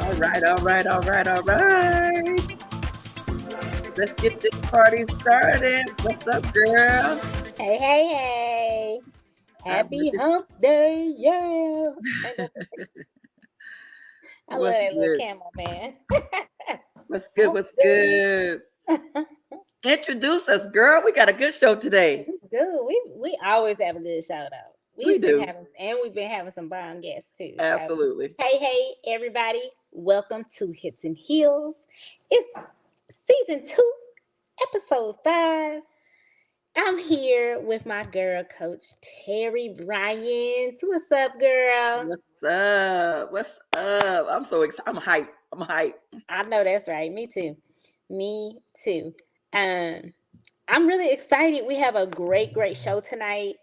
All right. Let's get this party started. What's up, girl? Hey. I'm Happy looking. hump day, yeah. I love What's that little good? camel, man. What's good? Hump What's day. good? Introduce us, girl. We got a good show today. Dude, we always have a good shout out. We do. We've been having some bomb guests too. So Absolutely. hey, everybody. Welcome to Hits and Heels. It's season 2, episode 5. I'm here with my girl, Coach Terri Bryant. What's up, girl? What's up? What's up? I'm so excited. I'm hyped. I know that's right. Me too. Me too. Um, I'm really excited. We have a great show tonight.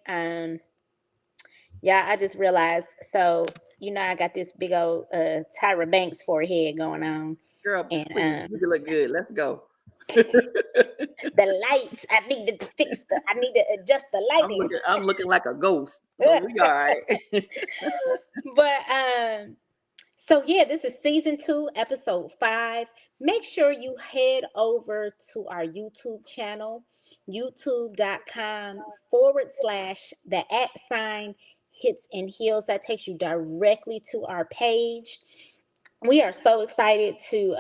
Yeah, I just realized. So I got this big old Tyra Banks forehead going on, Girl, and please, you look good. Let's go. the lights. I need to adjust the lighting. I'm looking like a ghost. So we all right. But so yeah, this is season 2, episode 5. Make sure you head over to our YouTube channel, youtube.com/the @hits and heels. That takes you directly to our page. We are so excited to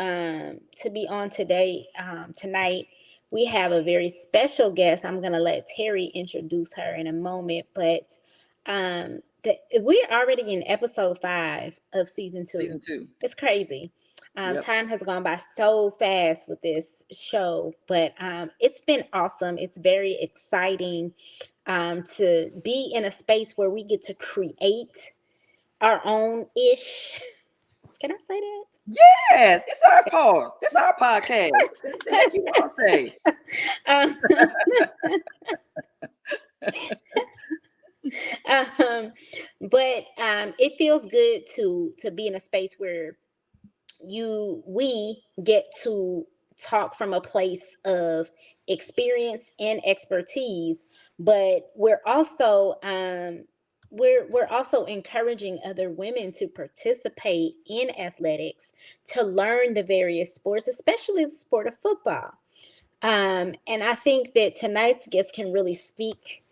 be on tonight. We have a very special guest. I'm gonna let Terri introduce her in a moment, but we're already in episode 5 of season 2. Season 2. It's crazy. Yep. Time has gone by so fast with this show, but it's been awesome. It's very exciting to be in a space where we get to create our own ish. Can I say that? Yes, it's our part. It's our podcast. What the heck you want to say? But it feels good to be in a space where we get to talk from a place of experience and expertise, but we're also encouraging other women to participate in athletics, to learn the various sports, especially the sport of football. And I think that tonight's guest can really speak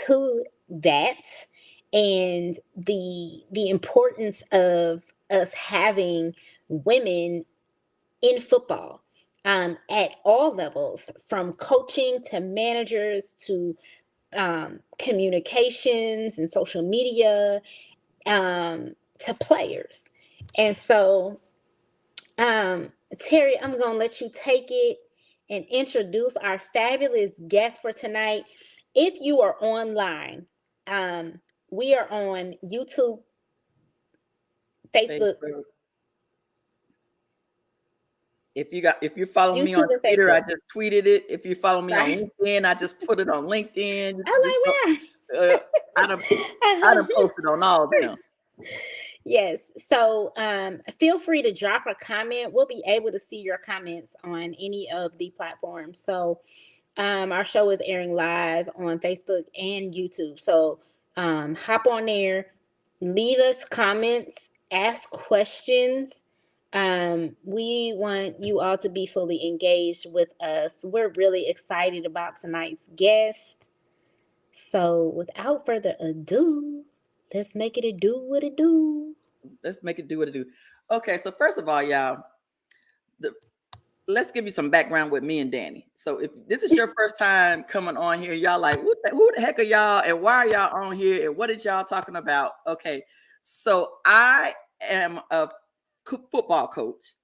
to that, and the importance of us having women in football at all levels, from coaching to managers to communications and social media, to players. And so, Terri, I'm going to let you take it and introduce our fabulous guest for tonight. If you are online, we are on YouTube, Facebook. If you're following me on Twitter, I just tweeted it. If you follow me on LinkedIn, I just put it on LinkedIn. I done posted on all of them. Yes. So feel free to drop a comment. We'll be able to see your comments on any of the platforms. So our show is airing live on Facebook and YouTube. So hop on there, leave us comments, ask questions. We want you all to be fully engaged with us. We're really excited about tonight's guest. So without further ado, let's make it do what it do. Let's make it do what it do. Okay, so first of all, y'all, let's give you some background with me and Danny. So if this is your first time coming on here, y'all like, who the heck are y'all, and why are y'all on here, and what is y'all talking about? Okay, so I am a football coach.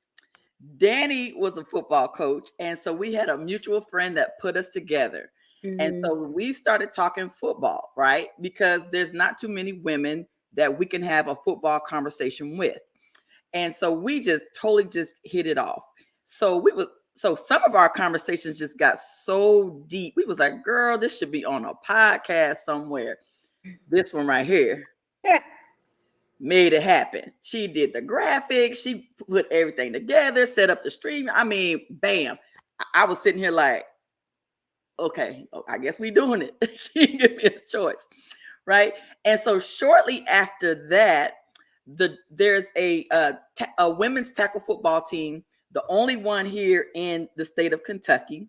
Danny was a football coach, and so we had a mutual friend that put us together. Mm-hmm. And so we started talking football, right? Because there's not too many women that we can have a football conversation with. And so we just totally hit it off. So some of our conversations just got so deep. We was like, girl, this should be on a podcast somewhere. This one right here. Made it happen. She did the graphics. She put everything together, set up the stream. I mean, bam. I was sitting here like, okay, I guess we doing it. She gave me a choice, right? And so shortly after that, there's a women's tackle football team, the only one here in the state of Kentucky,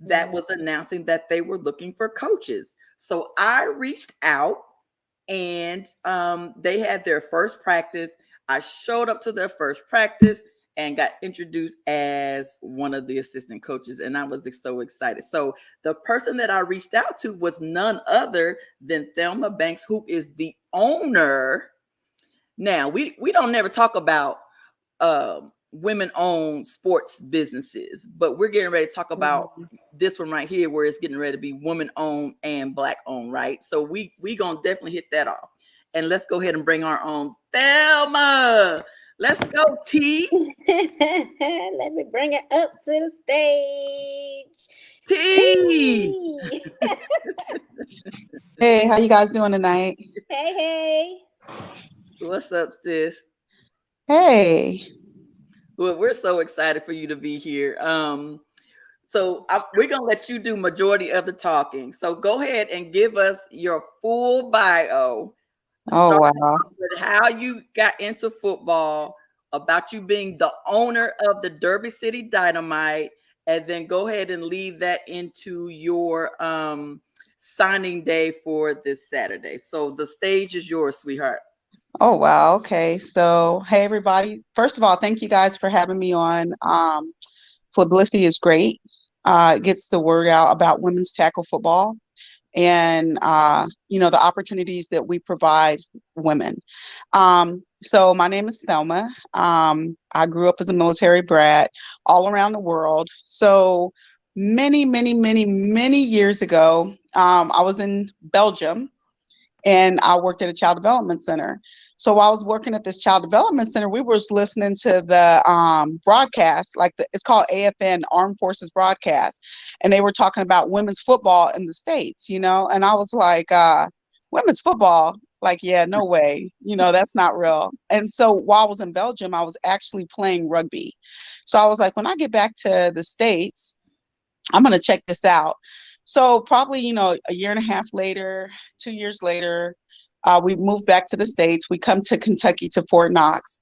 that was announcing that they were looking for coaches. So I reached out, and they had their first practice. I showed up to their first practice and got introduced as one of the assistant coaches, and I was so excited. So the person that I reached out to was none other than Thelma Banks, who is the owner. Now, we don't never talk about women-owned sports businesses, but we're getting ready to talk about this one right here, where it's getting ready to be woman-owned and Black-owned, right? So we gonna definitely hit that off, and let's go ahead and bring our own Thelma. Let's go, T. Let me bring it up to the stage. T. Hey, how you guys doing tonight? Hey. What's up, sis? Hey. Well, we're so excited for you to be here. So we're gonna let you do majority of the talking. So go ahead and give us your full bio. Oh, wow. With how you got into football, about you being the owner of the Derby City Dynamite, and then go ahead and lead that into your signing day for this Saturday. So the stage is yours, sweetheart. Oh, wow. Okay. So, hey, everybody. First of all, thank you guys for having me on. Publicity is great. It gets the word out about women's tackle football and, the opportunities that we provide women. So my name is Thelma. I grew up as a military brat all around the world. So many, many, many, many years ago, I was in Belgium and I worked at a child development center. So while I was working at this child development center, we were listening to the broadcast, it's called AFN, Armed Forces Broadcast. And they were talking about women's football in the States, and I was like, women's football? Like, yeah, no way. That's not real. And so while I was in Belgium, I was actually playing rugby. So I was like, when I get back to the States, I'm going to check this out. So probably, a year and a half later, 2 years later, we moved back to the States. We come to Kentucky, to Fort Knox.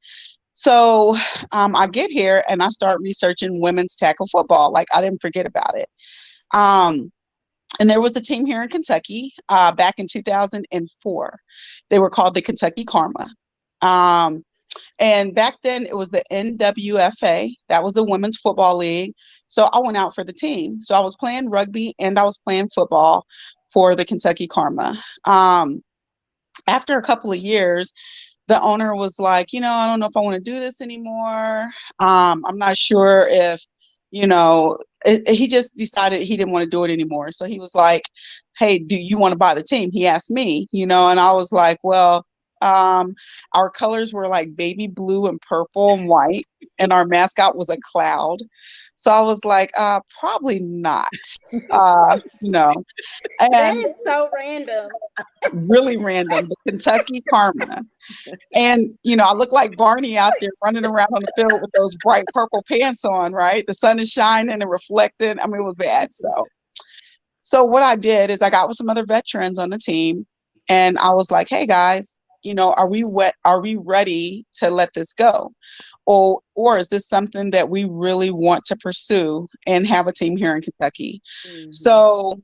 So I get here and I start researching women's tackle football. Like, I didn't forget about it. And there was a team here in Kentucky back in 2004. They were called the Kentucky Karma. And back then it was the NWFA. That was the Women's Football League. So I went out for the team. So I was playing rugby and I was playing football for the Kentucky Karma. After a couple of years, the owner was like, I don't know if I want to do this anymore. I'm not sure if, he just decided he didn't want to do it anymore. So he was like, hey, do you want to buy the team? He asked me, and I was like, well, our colors were like baby blue and purple and white, and our mascot was a cloud. So I was like, probably not, That and is so random. really random, the Kentucky Karma. And, I look like Barney out there running around on the field with those bright purple pants on, right? The sun is shining and reflecting. I mean, it was bad. So what I did is I got with some other veterans on the team and I was like, hey guys, are we ready to let this go? Or is this something that we really want to pursue and have a team here in Kentucky? Mm-hmm. So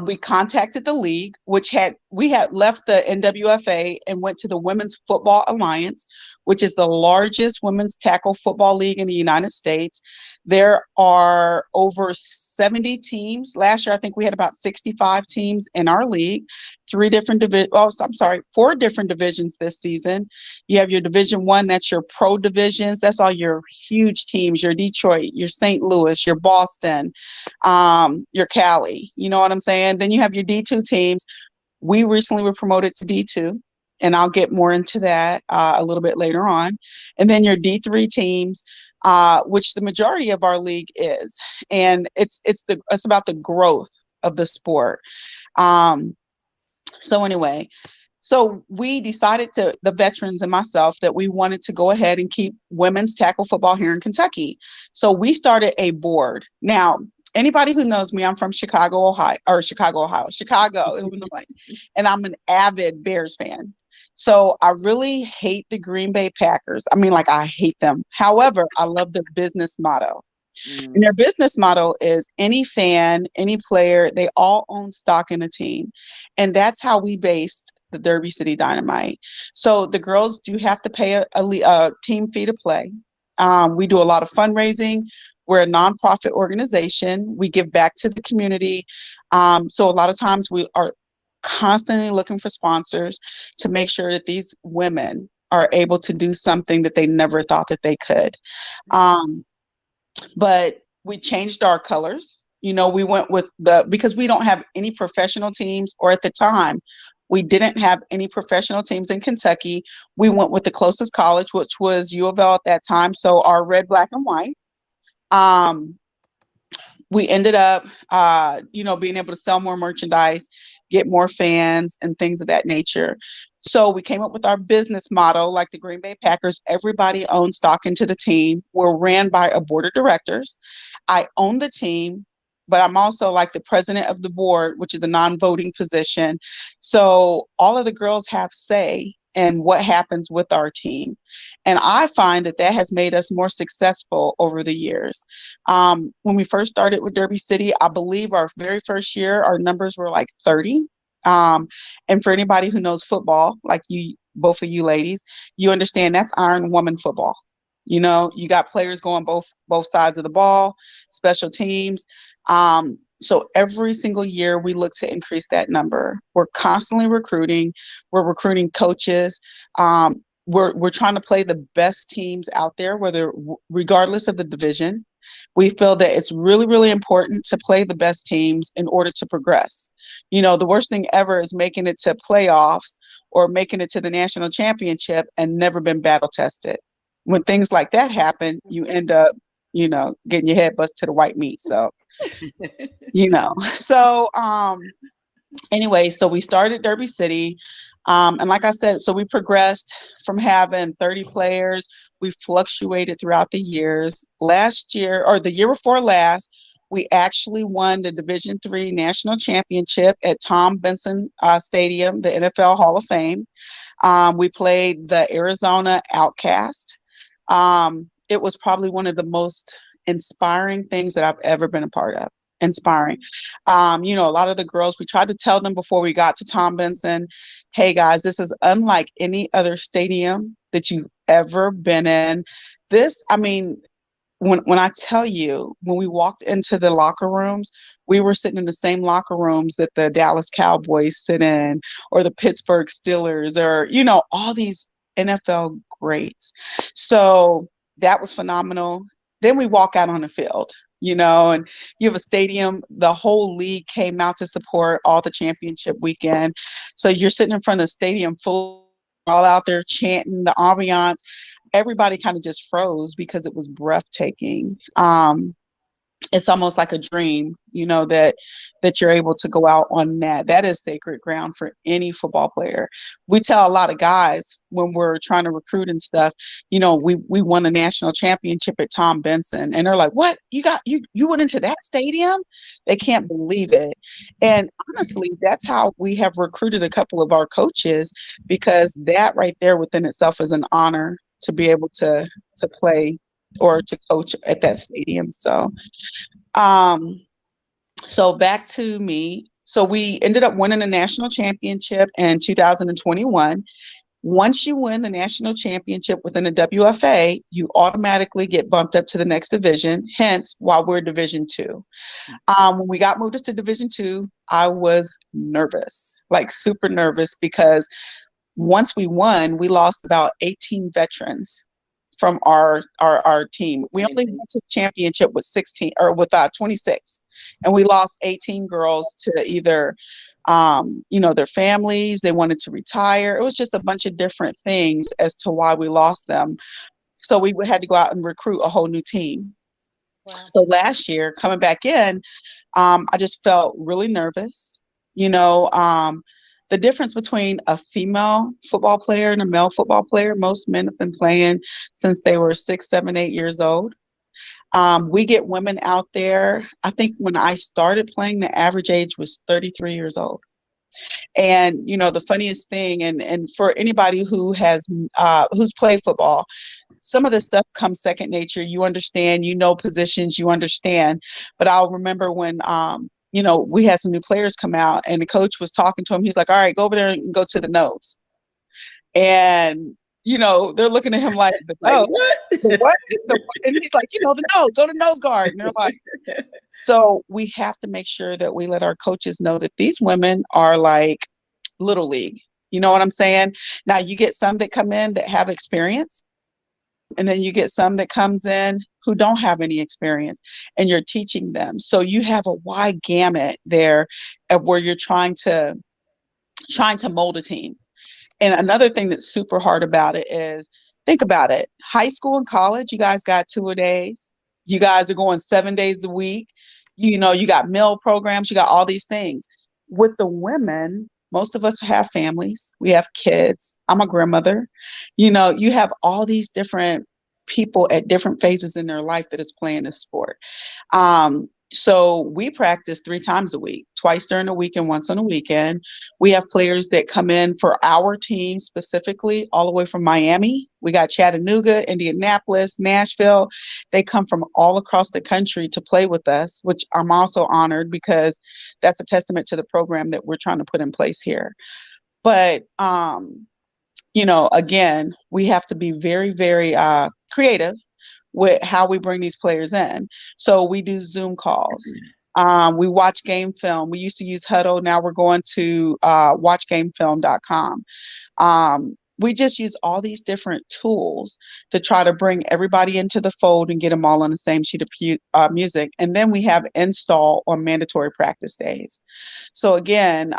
we contacted the league, we had left the NWFA and went to the Women's Football Alliance, which is the largest women's tackle football league in the United States. There are over 70 teams. Last year, I think we had about 65 teams in our league. 4 different divisions this season. You have your Division I, that's your pro divisions. That's all your huge teams, your Detroit, your St. Louis, your Boston, your Cali. You know what I'm saying? Then you have your D2 teams. We recently were promoted to D2, and I'll get more into that a little bit later on. And then your D3 teams, which the majority of our league is, and it's about the growth of the sport. So we decided the veterans and myself, that we wanted to go ahead and keep women's tackle football here in Kentucky. So we started a board. Now, anybody who knows me, I'm from Chicago, Illinois, and I'm an avid Bears fan. So I really hate the Green Bay Packers. I mean, like, I hate them. However, I love their business motto. And Mm. their business model is any fan, any player, they all own stock in a team. And that's how we based the Derby City Dynamite. So the girls do have to pay a team fee to play. We do a lot of fundraising. We're a nonprofit organization. We give back to the community. So a lot of times we are constantly looking for sponsors to make sure that these women are able to do something that they never thought that they could. Um, but we changed our colors. We went with because we don't have any professional teams, or at the time, we didn't have any professional teams in Kentucky. We went with the closest college, which was U of L at that time. So our red, black, and white. Um, we ended up, being able to sell more merchandise, get more fans, and things of that nature. So we came up with our business model, like the Green Bay Packers. Everybody owns stock into the team. We're ran by a board of directors. I own the team, but I'm also like the president of the board, which is a non-voting position. So all of the girls have say in what happens with our team. And I find that that has made us more successful over the years. When we first started with Derby City, I believe our very first year, our numbers were like 30. And for anybody who knows football, like you, both of you ladies, you understand that's Iron Woman football. You got players going both sides of the ball, special teams. So every single year we look to increase that number. We're constantly recruiting. We're recruiting coaches. We're trying to play the best teams out there, whether regardless of the division. We feel that it's really, really important to play the best teams in order to progress. The worst thing ever is making it to playoffs or making it to the national championship and never been battle tested. When things like that happen, you end up, getting your head busted to the white meat. So, so anyway, so we started Derby City. And like I said, so we progressed from having 30 players. We fluctuated throughout the years. Last year, or the year before last, we actually won the Division III national championship at Tom Benson Stadium, the NFL Hall of Fame. We played the Arizona Outcast. It was probably one of the most inspiring things that I've ever been a part of. Inspiring. A lot of the girls, we tried to tell them before we got to Tom Benson, hey guys, this is unlike any other stadium that you've ever been in. I mean, when I tell you, when we walked into the locker rooms, we were sitting in the same locker rooms that the Dallas Cowboys sit in, or the Pittsburgh Steelers, or, all these NFL greats. So that was phenomenal. Then we walk out on the field, and you have a stadium, the whole league came out to support all the championship weekend. So you're sitting in front of a stadium full, all out there chanting, the ambiance, everybody kind of just froze because it was breathtaking. It's almost like a dream, that you're able to go out on that. That is sacred ground for any football player. We tell a lot of guys when we're trying to recruit and stuff, we won the national championship at Tom Benson, and they're like, "What? You went into that stadium?" They can't believe it. And honestly, that's how we have recruited a couple of our coaches, because that right there within itself is an honor to be able to play or to coach at that stadium. Um, so back to me. So we ended up winning the national championship in 2021. Once you win the national championship within the WFA, you automatically get bumped up to the next division. Hence, why we're Division II. When we got moved up to Division II, I was nervous, like super nervous, because once we won, we lost about 18 veterans from our team. We only went to the championship with 16 or with 26, and we lost 18 girls to either their families, they wanted to retire. It was just a bunch of different things as to why we lost them. So we had to go out and recruit a whole new team. Wow. So last year, coming back in, I just felt really nervous. The difference between a female football player and a male football player, most men have been playing since they were 6, 7, 8 years old. We get women out there. I think when I started playing, the average age was 33 years old. And, you know, the funniest thing, and for anybody who has who's played football, some of this stuff comes second nature. You understand, you know, positions, you understand. But I'll remember when, you know, we had some new players come out and the coach was talking to him. He's like, all right, go over there and go to the nose. And, you know, they're looking at him like, the Like nose, what? the what? And he's like, you know, the nose, go to nose guard. And they're like, so we have to make sure that we let our coaches know that these women are like little league. You know what I'm saying? Now you get some that come in that have experience, and then you get some that comes in who don't have any experience, and you're teaching them. So you have a wide gamut there of where you're trying to mold a team. And another thing that's super hard about it is, think about it. High school and college, you guys got 2-a-days. You guys are going 7 days a week. You know, you got meal programs, you got all these things. With the women, most of us have families, we have kids. I'm a grandmother. You know, you have all these different people at different phases in their life that is playing this sport. So we practice 3 times a week, twice during the week and once on a weekend. We have players that come in for our team specifically, all the way from Miami. We got Chattanooga, Indianapolis, Nashville. They come from all across the country to play with us, which I'm also honored because that's a testament to the program that we're trying to put in place here. But you know, again, we have to be very, very creative with how we bring these players in. So we do Zoom calls. We watch game film. We used to use Huddle. Now we're going to watchgamefilm.com. We just use all these different tools to try to bring everybody into the fold and get them all on the same sheet of music. And then we have install on mandatory practice days. So again,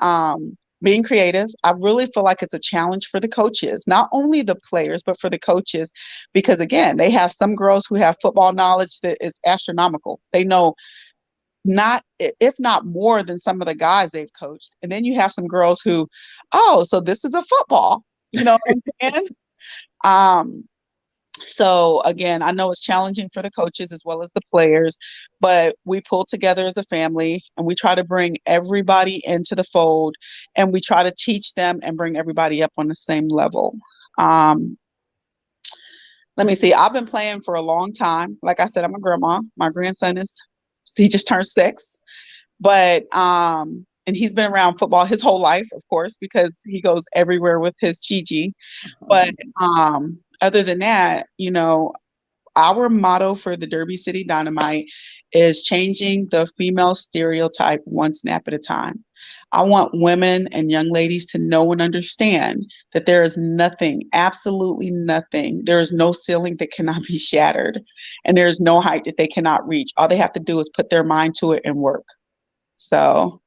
being creative, I really feel like it's a challenge for the coaches, not only the players, but for the coaches, because again, they have some girls who have football knowledge that is astronomical. They know not, if not more than some of the guys they've coached. And then you have some girls who, oh, so this is a football, you know what I'm saying? Um, so again, I know it's challenging for the coaches as well as the players, but we pull together as a family and we try to bring everybody into the fold, and we try to teach them and bring everybody up on the same level. Um, Let me see. I've been playing for a long time. Like I said, I'm a grandma. My grandson he just turned 6, but and he's been around football his whole life, of course, because he goes everywhere with his Gigi. But other than that, you know, our motto for the Derby City Dynamite is changing the female stereotype one snap at a time. I want women and young ladies to know and understand that there is nothing, absolutely nothing. There is no ceiling that cannot be shattered, and there is no height that they cannot reach. All they have to do is put their mind to it and work. So,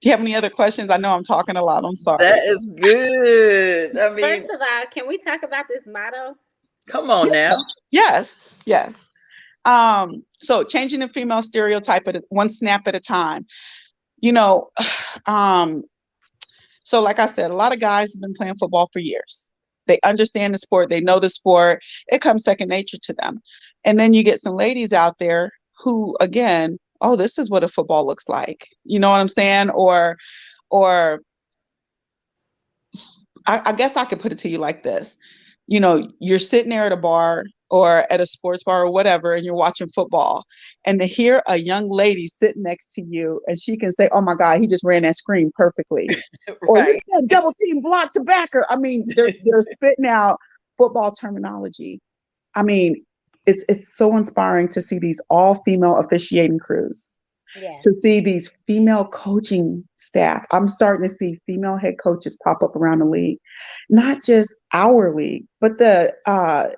do you have any other questions? I know I'm talking a lot. I'm sorry. That is good. I mean, First of all, can we talk about this motto? come on now. Yes, yes. So changing the female stereotype at one snap at a time. You know, um, so like I said, a lot of guys have been playing football for years. They understand the sport, they know the sport, it comes second nature to them. And then you get some ladies out there who, again, oh, this is what a football looks like. You know what I'm saying? Or I guess I could put it to you like this. You know, you're sitting there at a bar or at a sports bar or whatever, and you're watching football, and to hear a young lady sitting next to you and she can say, oh my God, he just ran that screen perfectly. Or Right. double team block to backer. I mean, they're spitting out football terminology. I mean, it's so inspiring to see these all female officiating crews, Yeah. to see these female coaching staff. I'm starting to see female head coaches pop up around the league, not just our league, but the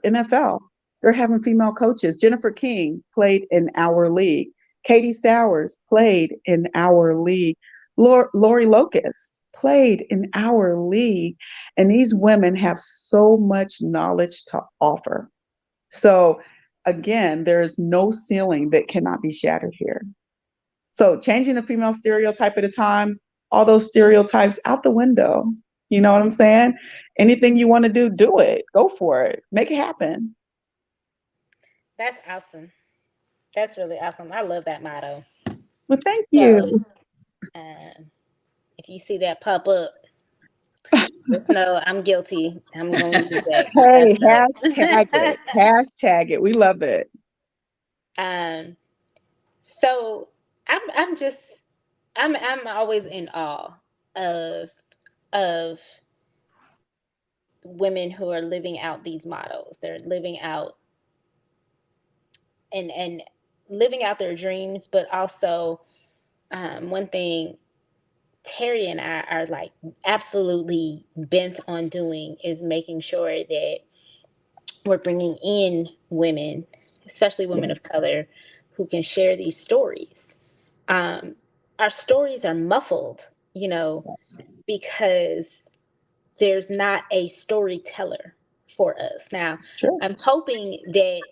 NFL. They're having female coaches. Jennifer King played in our league. Katie Sowers played in our league. Lori Locust played in our league. And these women have so much knowledge to offer. So again, there is no ceiling that cannot be shattered here. So changing the female stereotype at a time, all those stereotypes out the window. You know what I'm saying? Anything you want to do it. Go for it. Make it happen. That's awesome. That's really awesome. I love that motto. Well, thank So, you. um, If you see that pop up, just know I'm guilty. I'm gonna use that. Hey, That's hashtag it. Hashtag it. We love it. um. So I'm just I'm always in awe of of women who are living out these mottos. They're living out and living out their dreams, but also one thing Terry and I are like absolutely bent on doing is making sure that we're bringing in women, especially women of Yes. color, who can share these stories. Um, our stories are muffled, Yes. because there's not a storyteller for us. Now, Sure. I'm hoping that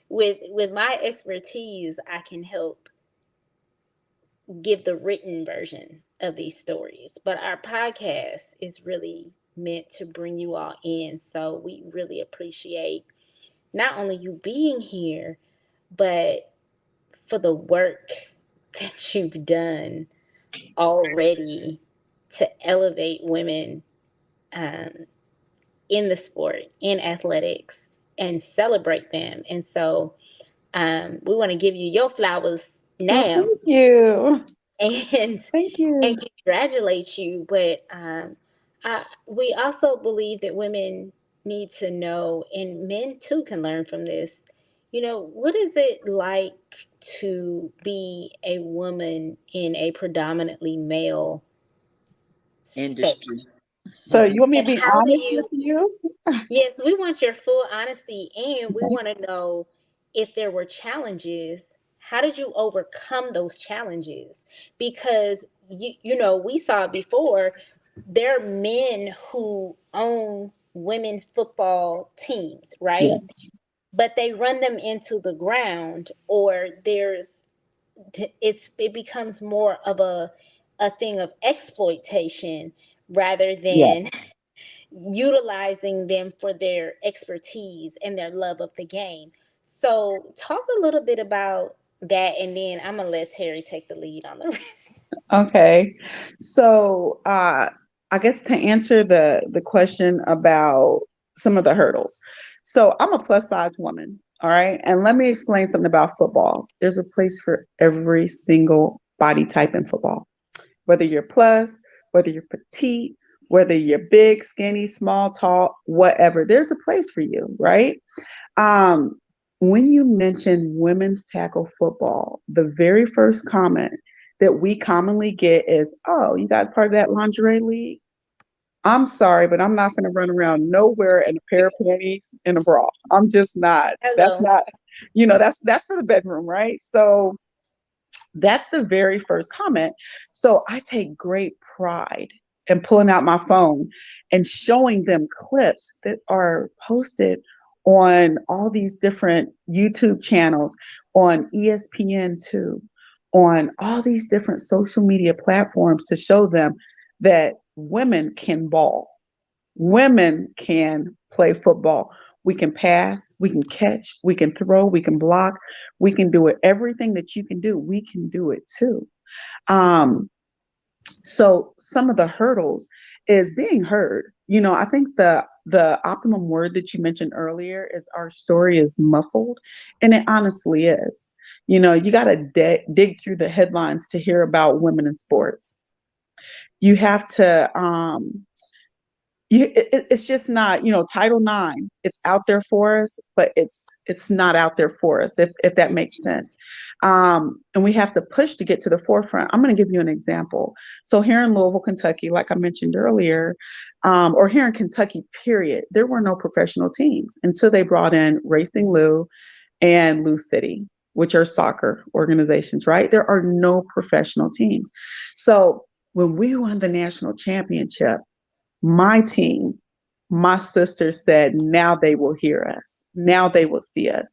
with my expertise, I can help give the written version of these stories. But our podcast is really meant to bring you all in. So we really appreciate not only you being here, but for the work that you've done already to elevate women um, in the sport, in athletics, and celebrate them. And so we want to give you your flowers Well, now thank you. and Thank you. congratulate you. But we also believe that women need to know, and men too can learn from this. What is it like to be a woman in a predominantly male Industry. space? So you want me to And be how do honest with you, you? yes, we want your full honesty, and we want to know if there were challenges, how did you overcome those challenges? Because we saw it before, there are men who own women football teams, right? Yes. But they run them into the ground, or it becomes more of a thing of exploitation rather than Yes. utilizing them for their expertise and their love of the game. So, talk a little bit about that, and then I'm gonna let Terry take the lead on the rest. Okay. So I guess to answer the question about some of the hurdles. So I'm a plus size woman. All right. And let me explain something about football. There's a place for every single body type in football, whether you're plus, whether you're petite, whether you're big, skinny, small, tall, whatever. There's a place for you, right? Um, when you mention women's tackle football, the very first comment that we commonly get is, "Oh, you guys part of that lingerie league?" I'm sorry, but I'm not going to run around nowhere in a pair of panties and a bra. I'm just not. That's Hello. not, that's for the bedroom, right? So that's the very first comment. So I take great pride in pulling out my phone and showing them clips that are posted on all these different YouTube channels, on ESPN2, on all these different social media platforms to show them that women can ball. Women can play football. We can pass, we can catch, we can throw, we can block, we can do it. Everything that you can do, we can do it too. Um, so some of the hurdles is being heard. I think the optimum word that you mentioned earlier is our story is muffled, and it honestly is. You got to dig through the headlines to hear about women in sports. You have to it's just not, Title IX, it's out there for us, but it's not out there for us, if that makes sense. And we have to push to get to the forefront. I'm going to give you an example. So here in Louisville, Kentucky, like I mentioned earlier, or here in Kentucky, period, there were no professional teams until they brought in Racing Lou and Lou City, which are soccer organizations, right? There are no professional teams. So when we won the national championship, my team, my sister said, now they will hear us. Now they will see us.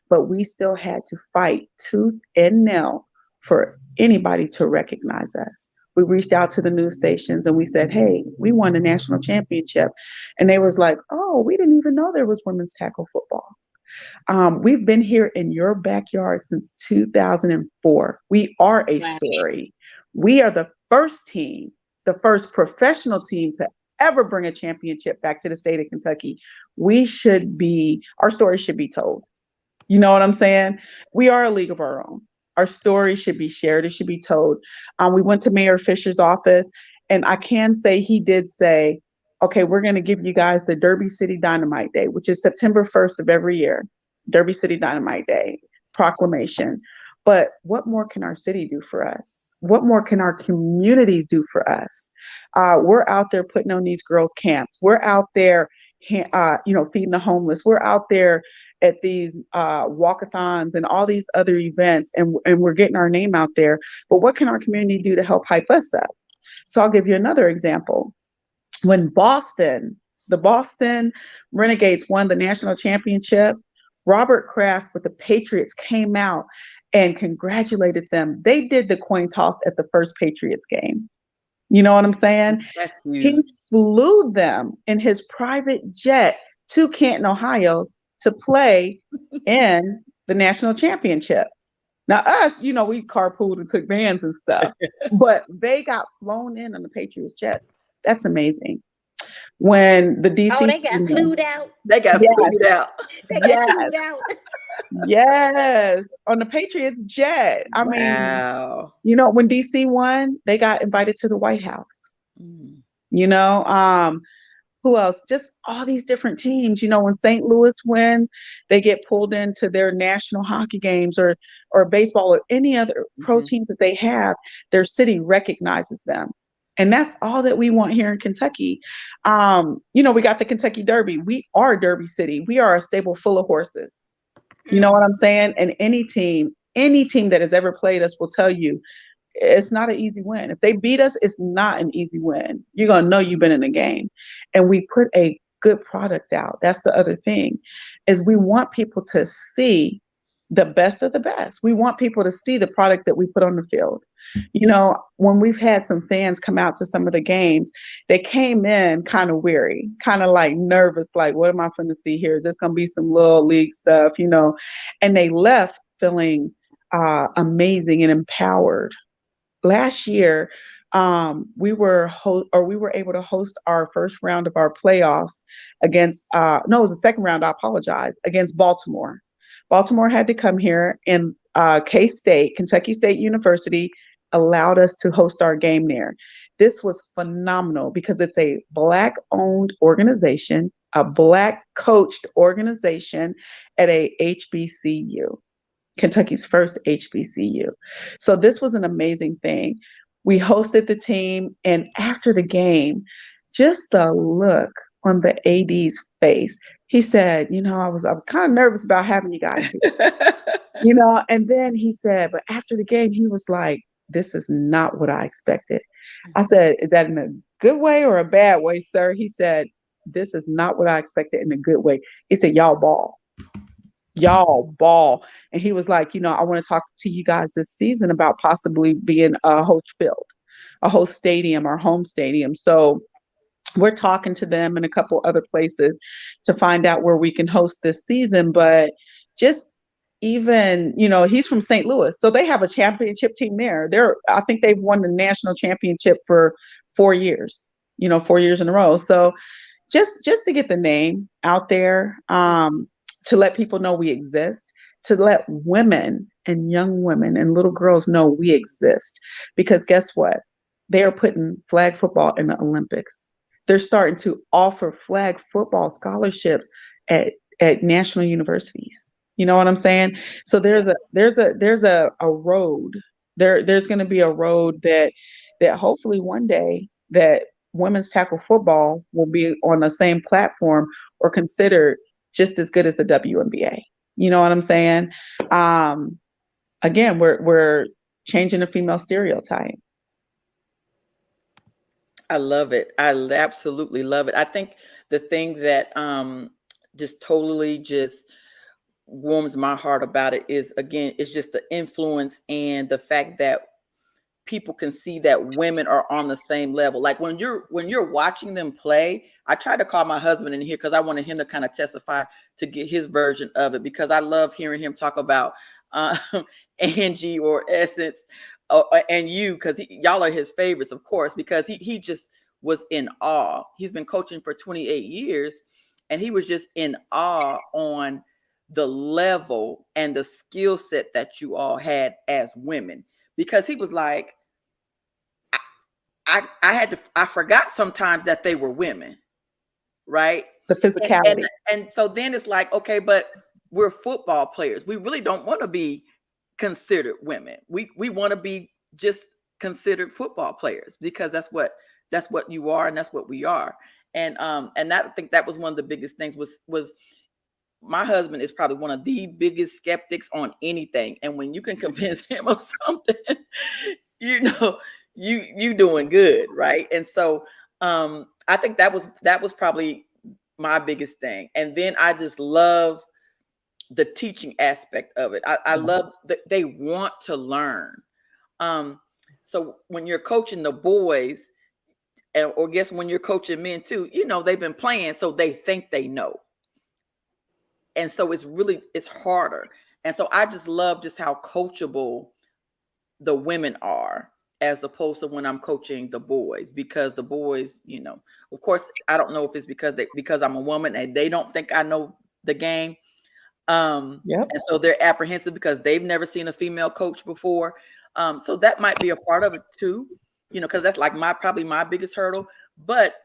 But we still had to fight tooth and nail for anybody to recognize us. We reached out to the news stations and we said, hey, we won a national championship. And they was like, oh, we didn't even know there was women's tackle football. We've been here in your backyard since 2004. We are a Wow. story. We are the first team, the first professional team to ever bring a championship back to the state of Kentucky, our story should be told. You know what I'm saying? We are a league of our own. Our story should be shared. It should be told. We went to Mayor Fisher's office, and I can say he did say, okay, we're going to give you guys the Derby City Dynamite Day, which is September 1st of every year. Derby City Dynamite Day proclamation. But what more can our city do for us? What more can our communities do for us? We're out there putting on these girls' camps. We're out there, feeding the homeless. We're out there at these walkathons and all these other events, and we're getting our name out there. But what can our community do to help hype us up? So I'll give you another example. When the Boston Renegades won the national championship, Robert Kraft with the Patriots came out and congratulated them. They did the coin toss at the first Patriots game. You know what I'm saying? That's He huge. flew them in his private jet to Canton, Ohio to play in the national championship. Now, us, we carpooled and took vans and stuff, but they got flown in on the Patriots jets. That's amazing. When the DC, Oh, they got flued out. They got yes, figured out. They got yes, flued out. yes, on the Patriots jet. I mean, Wow. when DC won, they got invited to the White House. Mm. Who else? Just all these different teams. When St. Louis wins, they get pulled into their national hockey games or baseball or any other pro teams that they have. Their city recognizes them. And that's all that we want here in Kentucky. We got the Kentucky Derby. We are Derby City. We are a stable full of horses. You know what I'm saying? And any team that has ever played us will tell you it's not an easy win. If they beat us, it's not an easy win. You're going to know you've been in the game. And we put a good product out. That's the other thing, is we want people to see the best of the best. We want people to see the product that we put on the field. When we've had some fans come out to some of the games, they came in kind of weary, kind of like nervous, like, what am I going to see here? Is this going to be some little league stuff, And they left feeling amazing and empowered. Last year, we were able to host our first round of our playoffs against, no, it was the second round, I apologize, against Baltimore. Baltimore had to come here, and K-State, Kentucky State University, allowed us to host our game there. This was phenomenal because it's a Black-owned organization, a Black-coached organization at a HBCU. Kentucky's first HBCU. So this was an amazing thing. We hosted the team, and after the game, just the look on the AD's face, he said, I was kind of nervous about having you guys here, and then he said, but after the game, he was like, this is not what I expected. I said, is that in a good way or a bad way, sir? He said, this is not what I expected in a good way. He said, y'all ball. And he was like, I want to talk to you guys this season about possibly being a host field, a host stadium, or home stadium. So we're talking to them and a couple other places to find out where we can host this season. But just even, he's from St. Louis, so they have a championship team there. I think they've won the national championship for 4 years, 4 years in a row. So just to get the name out there, to let people know we exist, to let women and young women and little girls know we exist. Because guess what? They are putting flag football in the Olympics. They're starting to offer flag football scholarships at national universities. You know what I'm saying? So there's a road. There's going to be a road that hopefully one day that women's tackle football will be on the same platform or considered just as good as the WNBA. You know what I'm saying? Again, we're changing the female stereotype. I love it. I absolutely love it. I think the thing that just totally just warms my heart about it is, again, it's just the influence and the fact that people can see that women are on the same level. Like when you're watching them play, I tried to call my husband in here because I wanted him to kind of testify to get his version of it, because I love hearing him talk about Angie or Essence and you, because y'all are his favorites, of course, because he just was in awe. He's been coaching for 28 years, and he was just in awe on the level and the skill set that you all had as women, because he was like, I forgot sometimes that they were women, right? The physicality. And so then it's like, okay, but we're football players. We really don't want to be considered women. We want to be just considered football players, because that's what you are, and that's what we are. And that, I think that was one of the biggest things was my husband is probably one of the biggest skeptics on anything. And when you can convince him of something, you know, you doing good, right? And so I think that was probably my biggest thing. And then I just love the teaching aspect of it. I love that they want to learn. So when you're coaching the boys, or guess when you're coaching men too, they've been playing, so they think they know. And so it's harder. And so I just love just how coachable the women are, as opposed to when I'm coaching the boys, because the boys, of course, I don't know if it's because I'm a woman and they don't think I know the game. Yep. And so they're apprehensive because they've never seen a female coach before. So that might be a part of it too, because that's like probably my biggest hurdle. But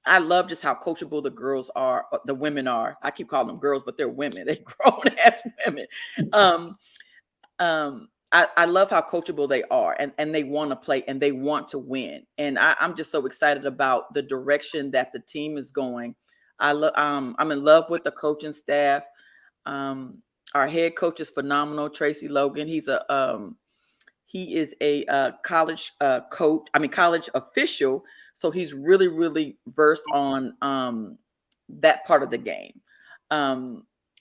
I love just how coachable the girls are, the women are. I keep calling them girls, but they're women. They're grown ass women. I love how coachable they are, and they want to play and they want to win. And I'm just so excited about the direction that the team is going. I'm in love with the coaching staff. Our head coach is phenomenal, Tracy Logan. He is a college coach. College official. So he's really, really versed on that part of the game.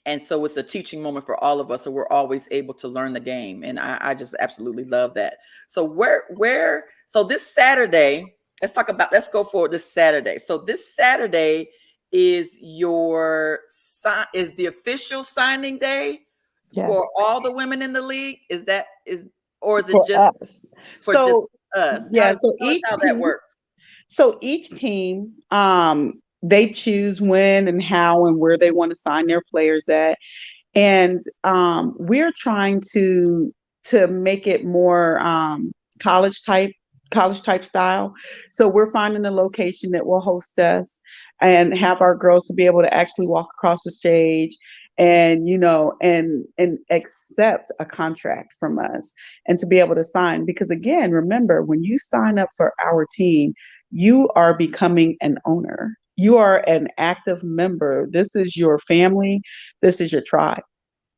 And so it's a teaching moment for all of us. So we're always able to learn the game. And I just absolutely love that. So so this Saturday, let's go for this Saturday. So this Saturday is the official signing day for all the women in the league. Or is it For just us? for So just us? yeah, How that works? So each team, they choose when and how and where they want to sign their players at. And we're trying to make it more college type style. So we're finding a location that will host us and have our girls to be able to actually walk across the stage and and accept a contract from us and to be able to sign. Because again, remember, when you sign up for our team, you are becoming an owner. You are an active member. This is your family. This is your tribe.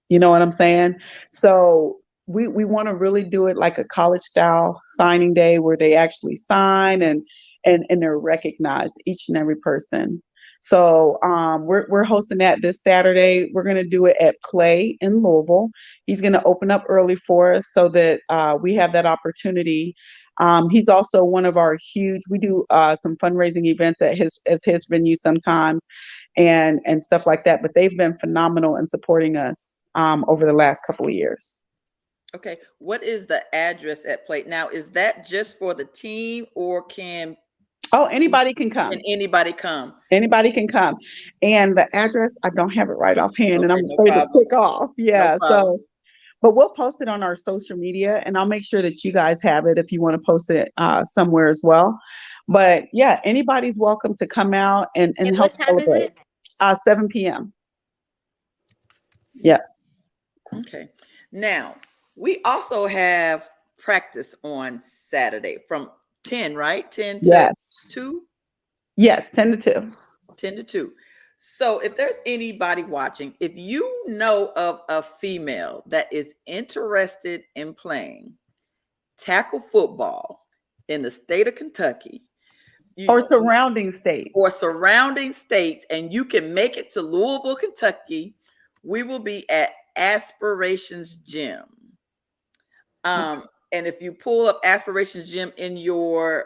You know what I'm saying? So we want to really do it like a college style signing day where they actually sign and they're recognized, each and every person. So we're hosting that this Saturday. We're going to do it at Clay in Louisville. He's going to open up early for us so that we have that opportunity. He's also one of our we do some fundraising events at his venue sometimes and stuff like that. But they've been phenomenal in supporting us over the last couple of years. Okay. What is the address at Plate? Now, is that just for the team, or can anybody can come? Anybody come? Anybody can come. And the address, I don't have it right offhand, and I'm No afraid to problem. click off. Yeah. No But we'll post it on our social media, and I'll make sure that you guys have it if you want to post it somewhere as well. But yeah, anybody's welcome to come out and help what time celebrate. is it? 7 p.m. Yeah. Okay. Now, we also have practice on Saturday from 10, right? 10 to Yes. 2? Yes, 10 to 2. 10 to 2. So if there's anybody watching, if you know of a female that is interested in playing tackle football in the state of Kentucky, Or surrounding states. And you can make it to Louisville, Kentucky, we will be at Aspirations Gym. And if you pull up Aspirations Gym in your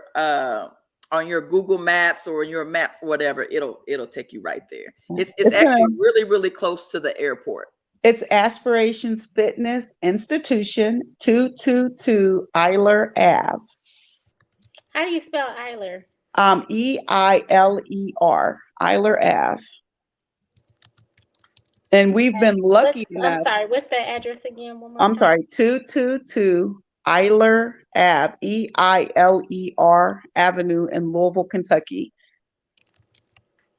on your Google Maps or in your map, whatever, it'll take you right there. It's actually really, really close to the airport. It's Aspirations Fitness Institution, 222 Eiler Ave. How do you spell Eiler? Eiler, Eiler Ave. And we've been What's lucky I'm enough. sorry, what's the address again? One more I'm time. sorry, 222 Eiler Ave, Eiler Avenue in Louisville, Kentucky.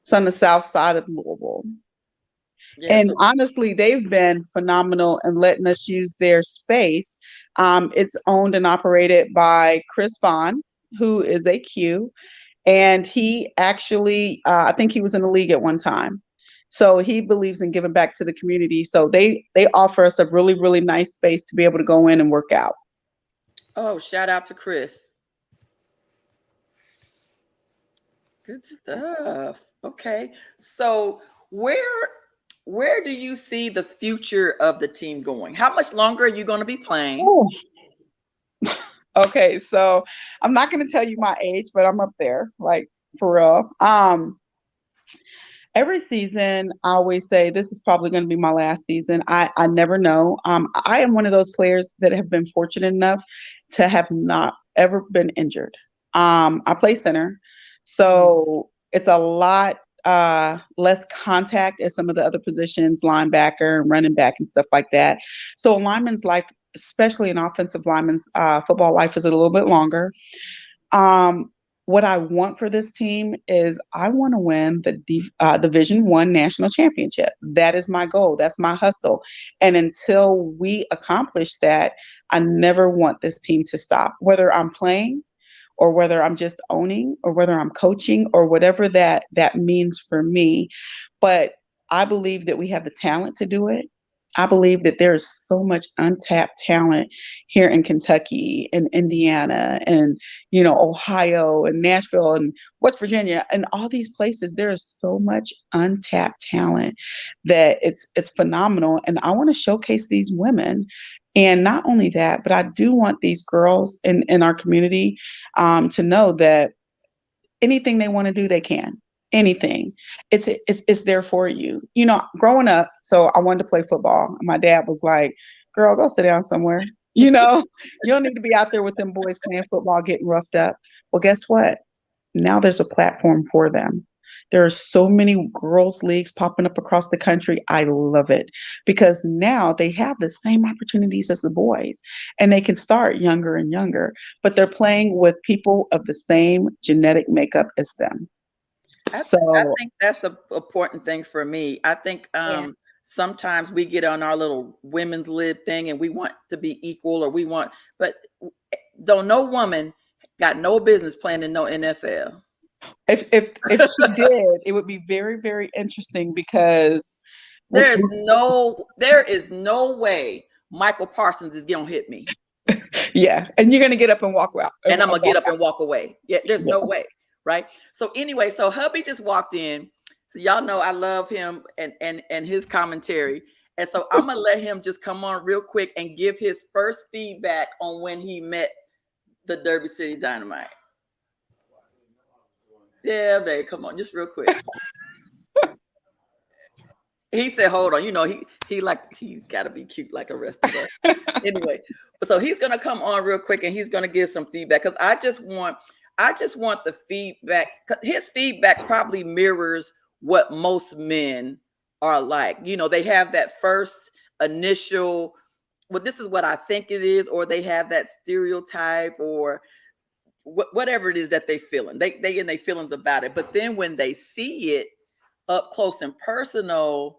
It's on the south side of Louisville. Yeah, And so honestly, they've been phenomenal in letting us use their space. It's owned and operated by Chris Vaughn, who is a Q, and he actually, I think he was in the league at one time. So he believes in giving back to the community. So they offer us a really, really nice space to be able to go in and work out. oh, shout out to Chris. Good stuff. Okay. So where do you see the future of the team going? How much longer are you going to be playing? Oh, okay, so I'm not going to tell you my age, but I'm up there, like for real. Every season, I always say this is probably going to be my last season. I never know. I am one of those players that have been fortunate enough to have not ever been injured. I play center, so it's a lot less contact as some of the other positions, linebacker and running back and stuff like that. So a lineman's life, especially an offensive lineman's football life, is a little bit longer. Um, what I want for this team is I want to win the Division One national championship. That is my goal. That's my hustle. And until we accomplish that, I never want this team to stop. Whether I'm playing, or whether I'm just owning, or whether I'm coaching, or whatever that means for me. But I believe that we have the talent to do it. I believe that there is so much untapped talent here in Kentucky and Indiana and Ohio and Nashville and West Virginia and all these places. There is so much untapped talent that it's phenomenal. And I want to showcase these women. And not only that, but I do want these girls in our community to know that anything they want to do, they can. Anything. It's there for you. Growing up, so I wanted to play football. My dad was like, girl, go sit down somewhere. You don't need to be out there with them boys playing football, getting roughed up. Well, guess what? Now there's a platform for them. There are so many girls' leagues popping up across the country. I love it because now they have the same opportunities as the boys and they can start younger and younger, but they're playing with people of the same genetic makeup as them. I So, think that's the important thing for me. I think Yeah. sometimes we get on our little women's lib thing and we want to be equal but don't no woman got no business playing in no NFL. if she did, it would be very, very interesting because There is no way Michael Parsons is gonna hit me. yeah, and you're gonna get up and walk out And I'm and gonna get walk up and walk away. Yeah, there's out. no way, right? So anyway, so hubby just walked in. So y'all know I love him and his commentary. And so I'm gonna let him just come on real quick and give his first feedback on when he met the Derby City Dynamite. Yeah, babe, come on, just real quick. He said, "Hold on, he's got to be cute like the rest of us." Anyway, so he's gonna come on real quick and he's gonna give some feedback because I just want the feedback. His feedback probably mirrors what most men are like. They have that first initial, well, this is what I think it is, or they have that stereotype, or whatever it is that they feeling. They in their feelings about it, but then when they see it up close and personal,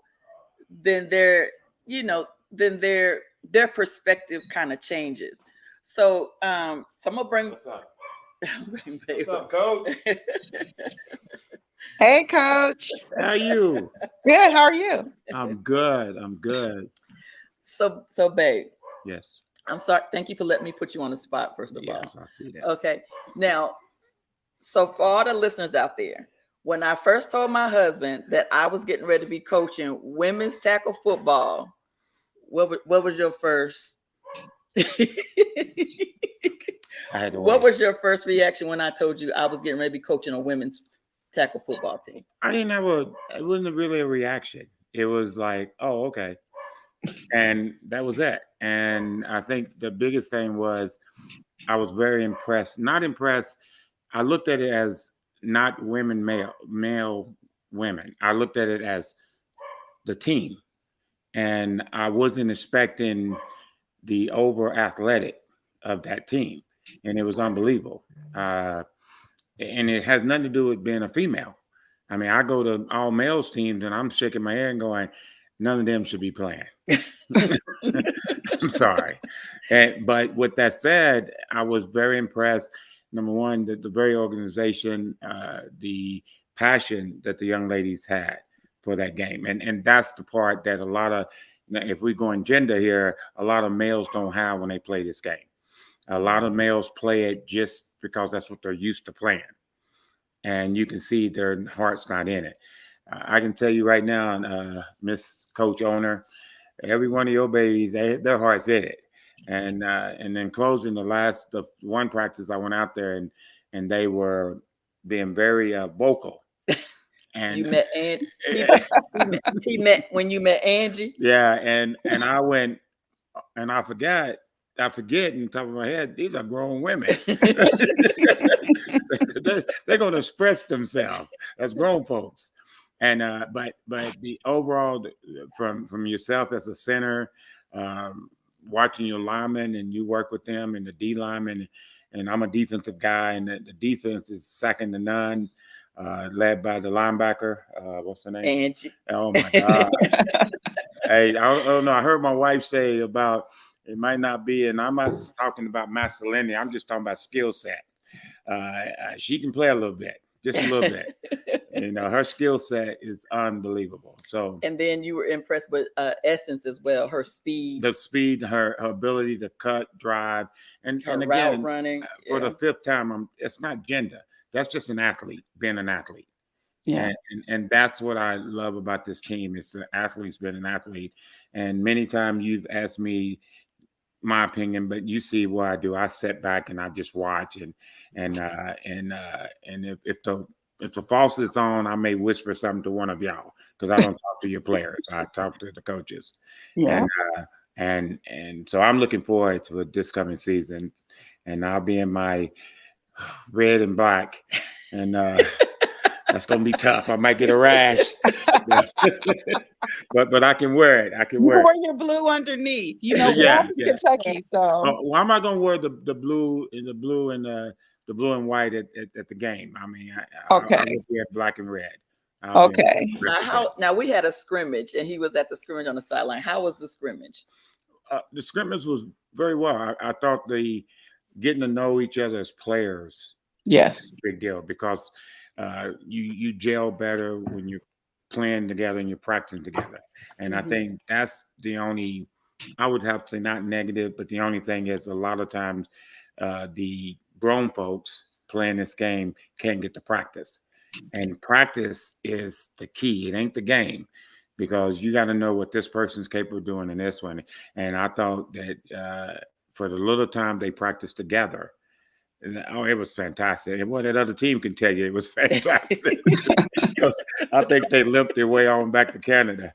then their perspective kind of changes. So I'm gonna bring What's up? bring What's Babe up, Coach? Hey, Coach. How are you? Good. How are you? I'm good. I'm good. So babe, Yes. I'm sorry. Thank you for letting me put you on the spot, first of Yes, all. I see that. Okay. Now, so for all the listeners out there, when I first told my husband that I was getting ready to be coaching women's tackle football, what was your first I had to what wait. was your first reaction when I told you I was getting ready to be coaching a women's tackle football team? It wasn't really a reaction. It was like, oh, okay. And that was it. And I think the biggest thing was I was very impressed. Not impressed. I looked at it as not male women. I looked at it as the team. And I wasn't expecting the over athletic of that team. And it was unbelievable. And it has nothing to do with being a female. I mean, I go to all males teams and I'm shaking my head and going, none of them should be playing. I'm sorry. But with that said, I was very impressed. Number one, the very organization, the passion that the young ladies had for that game. And that's the part that a lot of, if we're going gender here, a lot of males don't have when they play this game. A lot of males play it just because that's what they're used to playing. And you can see their heart's not in it. I can tell you right now, Miss Coach Owner, every one of your babies, their heart's in it. And then closing the one practice, I went out there and they were being very vocal. And you met Angie. He met when you met Angie. Yeah, and I went and I forget in the top of my head, these are grown women. They're going to express themselves as grown folks. And but the overall from yourself as a center, watching your linemen and you work with them and the D linemen, and I'm a defensive guy, and the defense is second to none, led by the linebacker. What's her name? Angie. Oh my gosh. Hey, I don't know. I heard my wife say about it might not be, and I'm not talking about masculinity. I'm just talking about skill set. She can play a little bit, just a little bit. You know, her skill set is unbelievable. So, and then you were impressed with Essence as well. Her speed, her ability to cut, drive, and her and route again, running. For the fifth time, it's not gender. That's just an athlete being an athlete. Yeah. And that's what I love about this team. It's the athlete's been an athlete. And many times you've asked me my opinion, but you see what I do. I sit back and I just watch and if the faucet's on, I may whisper something to one of y'all because I don't talk to your players. I talk to the coaches. Yeah. And so I'm looking forward to this coming season, and I'll be in my red and black, and that's gonna be tough. I might get a rash, but I can wear it. You wear your blue underneath. You know, we're all in Kentucky, so. Why am I gonna wear the blue and the blue and white at the game? I mean, okay. I will wear black and red. Okay. Now we had a scrimmage, and he was at the scrimmage on the sideline. How was the scrimmage? The scrimmage was very well. I thought the getting to know each other as players. Yes. Big deal because you gel better when you're playing together and you're practicing together. And I think that's the only, I would have to say not negative, but the only thing is a lot of times the grown folks playing this game can't get to practice. And practice is the key. It ain't the game, because you got to know what this person's capable of doing in this one. And I thought that for the little time they practiced together, it was fantastic. And what that other team can tell you, it was fantastic. Because I think they limped their way on back to Canada.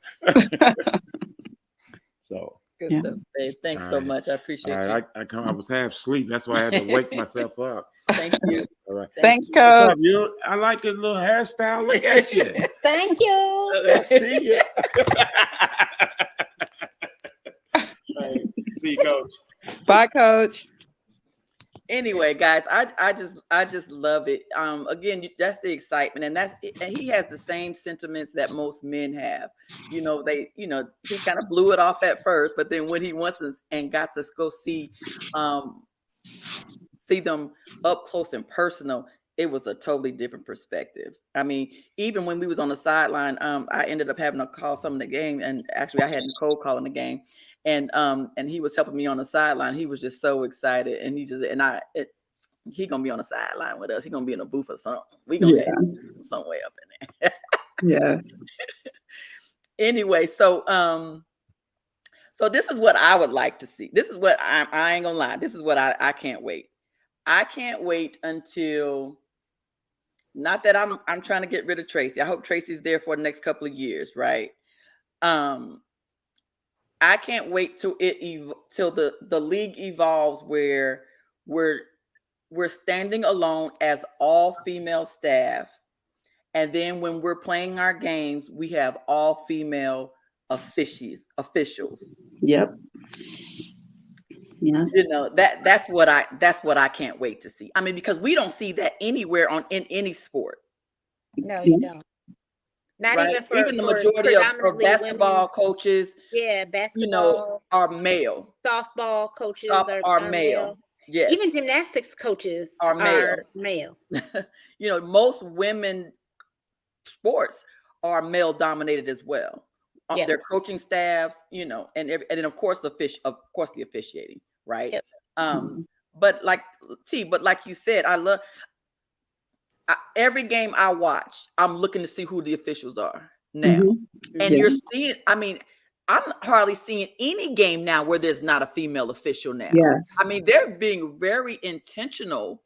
So good stuff, babe. Thanks so much. I appreciate you. I was half asleep. That's why I had to wake myself up. Thank you. All right. Thanks, Coach. I like your little hairstyle. Look at you. Thank you. I see you. See you, Coach. Bye, Coach. Anyway, guys, I just love it. Again, that's the excitement, and he has the same sentiments that most men have. He kind of blew it off at first, but then when he wants to and got to go see them up close and personal, it was a totally different perspective. I mean, even when we was on the sideline, I ended up having to call some of the game, and actually I had Nicole calling the game. And he was helping me on the sideline. He was just so excited, and he gonna be on the sideline with us. He gonna be in a booth or something. We gonna have him somewhere up in there. Yes. Anyway, so this is what I would like to see. This is what I ain't gonna lie. This is what I can't wait. I can't wait until, not that I'm trying to get rid of Tracy. I hope Tracy's there for the next couple of years, right? I can't wait till till the league evolves where we're we're standing alone as all female staff, and then when we're playing our games, we have all female officials. Yep. Yes. You know, that's what I can't wait to see. I mean, because we don't see that anywhere on in any sport, No, you Yeah. don't. Not right? even Even the for majority of predominantly basketball women's. coaches, Yeah, you know, basketball, are male. softball coaches Stop are are male. male. Yes, Even gymnastics coaches are male. are male. You know, most women sports are male dominated as well. Yep. Their coaching staffs, you know, and then of course of course the officiating, right? Yep. Um, but like but like you said, every game I watch, I'm looking to see who the officials are now. Mhm. And Yeah. you're seeing, I mean, I'm hardly seeing any game now where there's not a female official now. Yes. I mean, they're being very intentional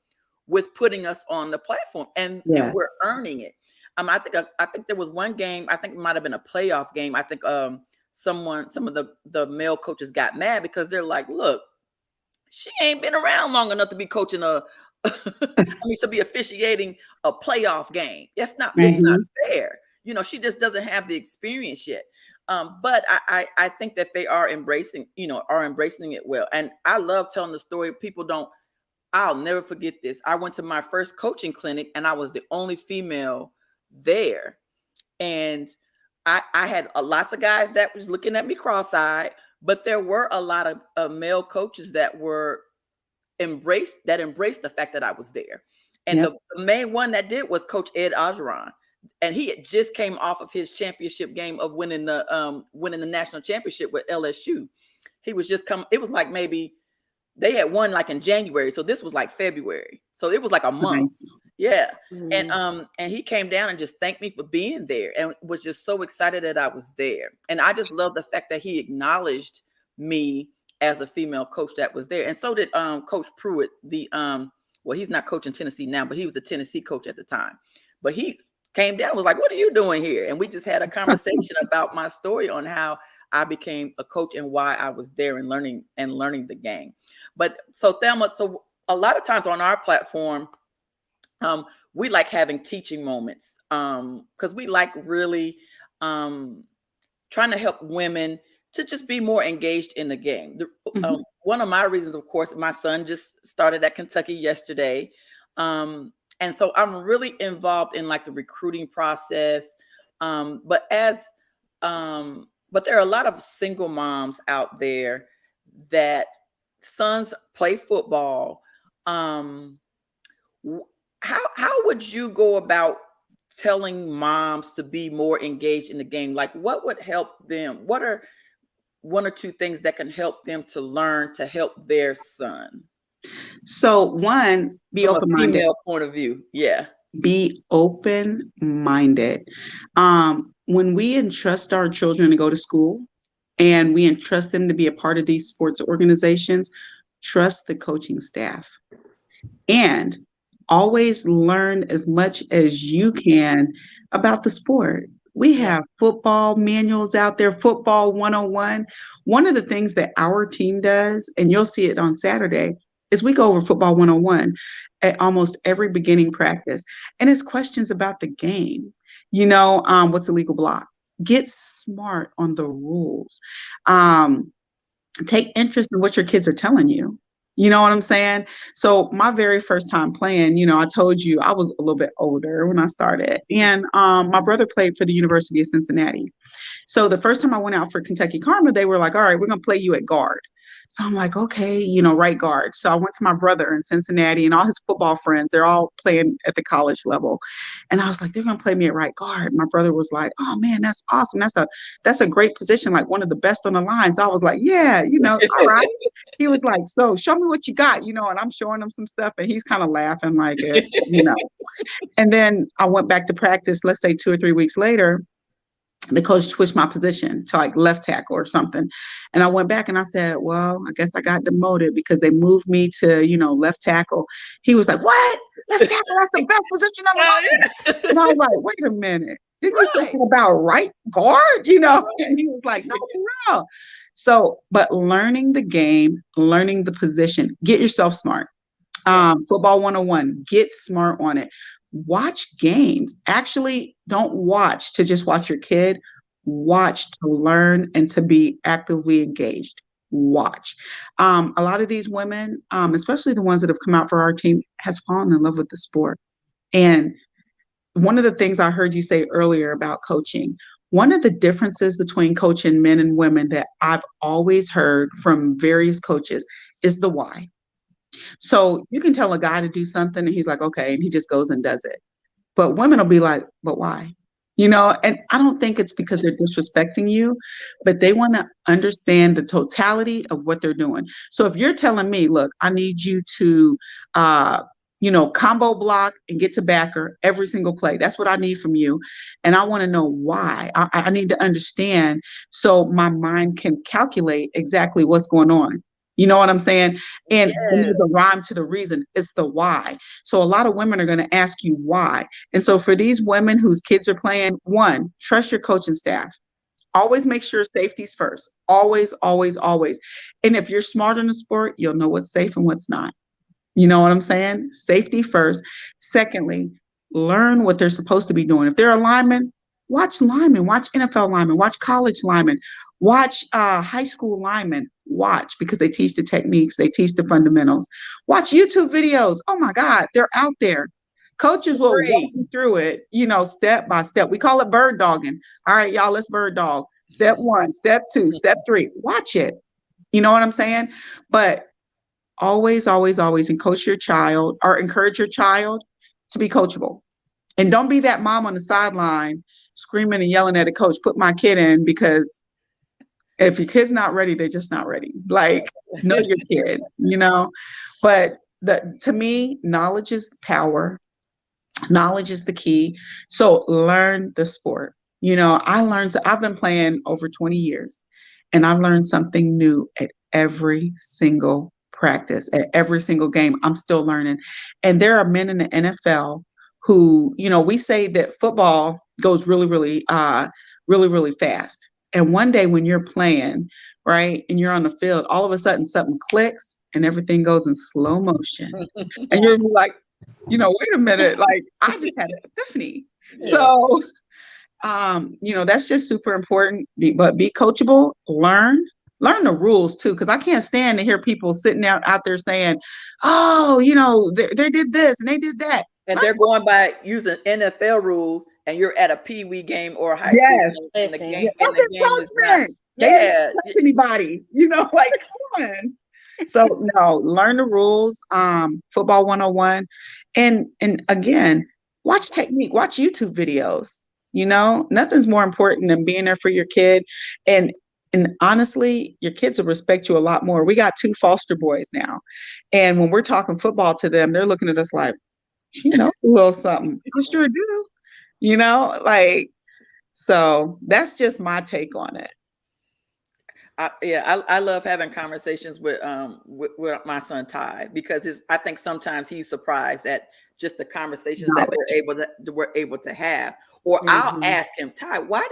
with putting us on the platform, and we're Yes. earning it. I think there was one game, I think it might have been a playoff game. I think some of the male coaches got mad because they're like, look, she ain't been around long enough to be coaching to be officiating a playoff game. It's not Mhm. fair. You know, she just doesn't have the experience yet. But I think that they are embracing it well. And I love telling the story. I'll never forget this. I went to my first coaching clinic and I was the only female there. And I had lots of guys that was looking at me cross-eyed, but there were a lot of male coaches that embraced the fact that I was there. And Yep. the main one that did was Coach Ed Ogeron. And he had just came off of his championship game of winning the national championship with LSU. He was just it was like maybe they had won like in January. So this was like February. So it was like a month. Nice. Yeah. Mhm. And he came down and just thanked me for being there and was just so excited that I was there. And I just love the fact that he acknowledged me as a female coach that was there. And so did Coach Pruitt, well, he's not coaching Tennessee now, but he was the Tennessee coach at the time. But he came down and was like, what are you doing here? And we just had a conversation about my story on how I became a coach and why I was there and learning the game. But so Thelma, so a lot of times on our platform, we like having teaching moments because we like really trying to help women to just be more engaged in the game. One of my reasons, of course, my son just started at Kentucky yesterday. And so I'm really involved in like the recruiting process. But there are a lot of single moms out there that sons play football. How would you go about telling moms to be more engaged in the game? Like, what would help them? What are one or two things that can help them to learn to help their son? So one, be From a open-minded. female point of view. Yeah. Be open-minded. When we entrust our children to go to school and we entrust them to be a part of these sports organizations, trust the coaching staff. And always learn as much as you can about the sport. We have football manuals out there, football 101. One of the things that our team does, and you'll see it on Saturday, is we go over football 101 at almost every beginning practice. And it's questions about the game. You know, what's a legal block? Get smart on the rules. Take interest in what your kids are telling you. You know what I'm saying? So my very first time playing, you know, I told you I was a little bit older when I started. And my brother played for the University of Cincinnati. So the first time I went out for Kentucky Karma, they were like, all right, we're going to play you at guard. So I'm like, okay, you know, right guard. So I went to my brother in Cincinnati and all his football friends, they're all playing at the college level. And I was like, they're going to play me at right guard. My brother was like, oh man, that's awesome. That's a great position, like one of the best on the line. So I was like, yeah, you know, all right. He was like, so show me what you got, you know, and I'm showing him some stuff and he's kind of laughing like it, you know. And then I went back to practice, let's say 2 or 3 weeks later. The coach switched my position to like left tackle or something. And I went back and I said, well, I guess I got demoted because they moved me to, you know, left tackle. He was like, what? Left tackle, that's the best position on the line. And I was like, wait a minute. Didn't you say something about right guard? You know? And he was like, no, for real. So, but learning the game, learning the position, get yourself smart. Football 101, get smart on it. Watch games. Actually, don't watch to just watch your kid. Watch to learn and to be actively engaged. Watch. A lot of these women, especially the ones that have come out for our team, has fallen in love with the sport. And one of the things I heard you say earlier about coaching, one of the differences between coaching men and women that I've always heard from various coaches is the why. So you can tell a guy to do something and he's like, okay, and he just goes and does it. But women will be like, but why? And I don't think it's because they're disrespecting you, but they want to understand the totality of what they're doing. So if you're telling me, look, I need you to, combo block and get to backer every single play. That's what I need from you. And I want to know why. I need to understand so my mind can calculate exactly what's going on. You know what I'm saying? And Yes. there's a rhyme to the reason. It's the why. So a lot of women are going to ask you why. And so for these women whose kids are playing, one, trust your coaching staff. Always make sure safety's first. Always, always, always. And if you're smart in the sport, you'll know what's safe and what's not. You know what I'm saying? Safety first. Secondly, learn what they're supposed to be doing. If they're a lineman, watch linemen, watch NFL linemen, watch college linemen, watch high school linemen. Watch because they teach the techniques, they teach the fundamentals. Watch YouTube videos. Oh my God, they're out there. Coaches will walk you through it, step by step. We call it bird dogging. All right, y'all, let's bird dog. Step 1, step 2, step 3. Watch it. You know what I'm saying? But always, always, always encourage your child to be coachable. And don't be that mom on the sideline screaming and yelling at a coach, put my kid in, because if your kid's not ready, they're just not ready. Like, know your kid, But to me, knowledge is power. Knowledge is the key. So learn the sport. I've been playing over 20 years and I've learned something new at every single practice, at every single game. I'm still learning. And there are men in the NFL who, we say that football goes really, really, really, really fast. And one day when you're playing, right, and you're on the field, all of a sudden something clicks and everything goes in slow motion. And you're like, wait a minute, like I just had an epiphany. Yeah. So, that's just super important. But be coachable, learn the rules too, because I can't stand to hear people sitting out there saying, oh, they did this and they did that. And they're going by using NFL rules, and you're at a Pee Wee game or a high school game, and the game, that's and the game is not. They didn't touch anybody, like, come on. So no, learn the rules, football 101. And again, watch technique, watch YouTube videos. Nothing's more important than being there for your kid. And honestly, your kids will respect you a lot more. We got 2 foster boys now. And when we're talking football to them, they're looking at us like, she knows a little something. I sure do. So that's just my take on it. I love having conversations with my son Ty, because I think sometimes he's surprised at just the conversations that we're able to have. Or I'll ask him, Ty, why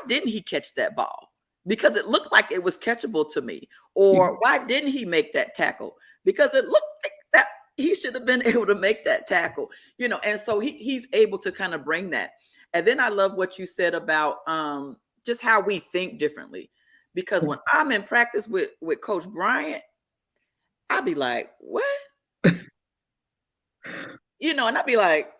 didn't he catch that ball? Because it looked like it was catchable to me. Or why didn't he make that tackle? Because it looked like that he should have been able to make that tackle. And so he's able to kind of bring that. And then I love what you said about just how we think differently. Because when I'm in practice with Coach Bryant, I'll be like, what? And I'll be like,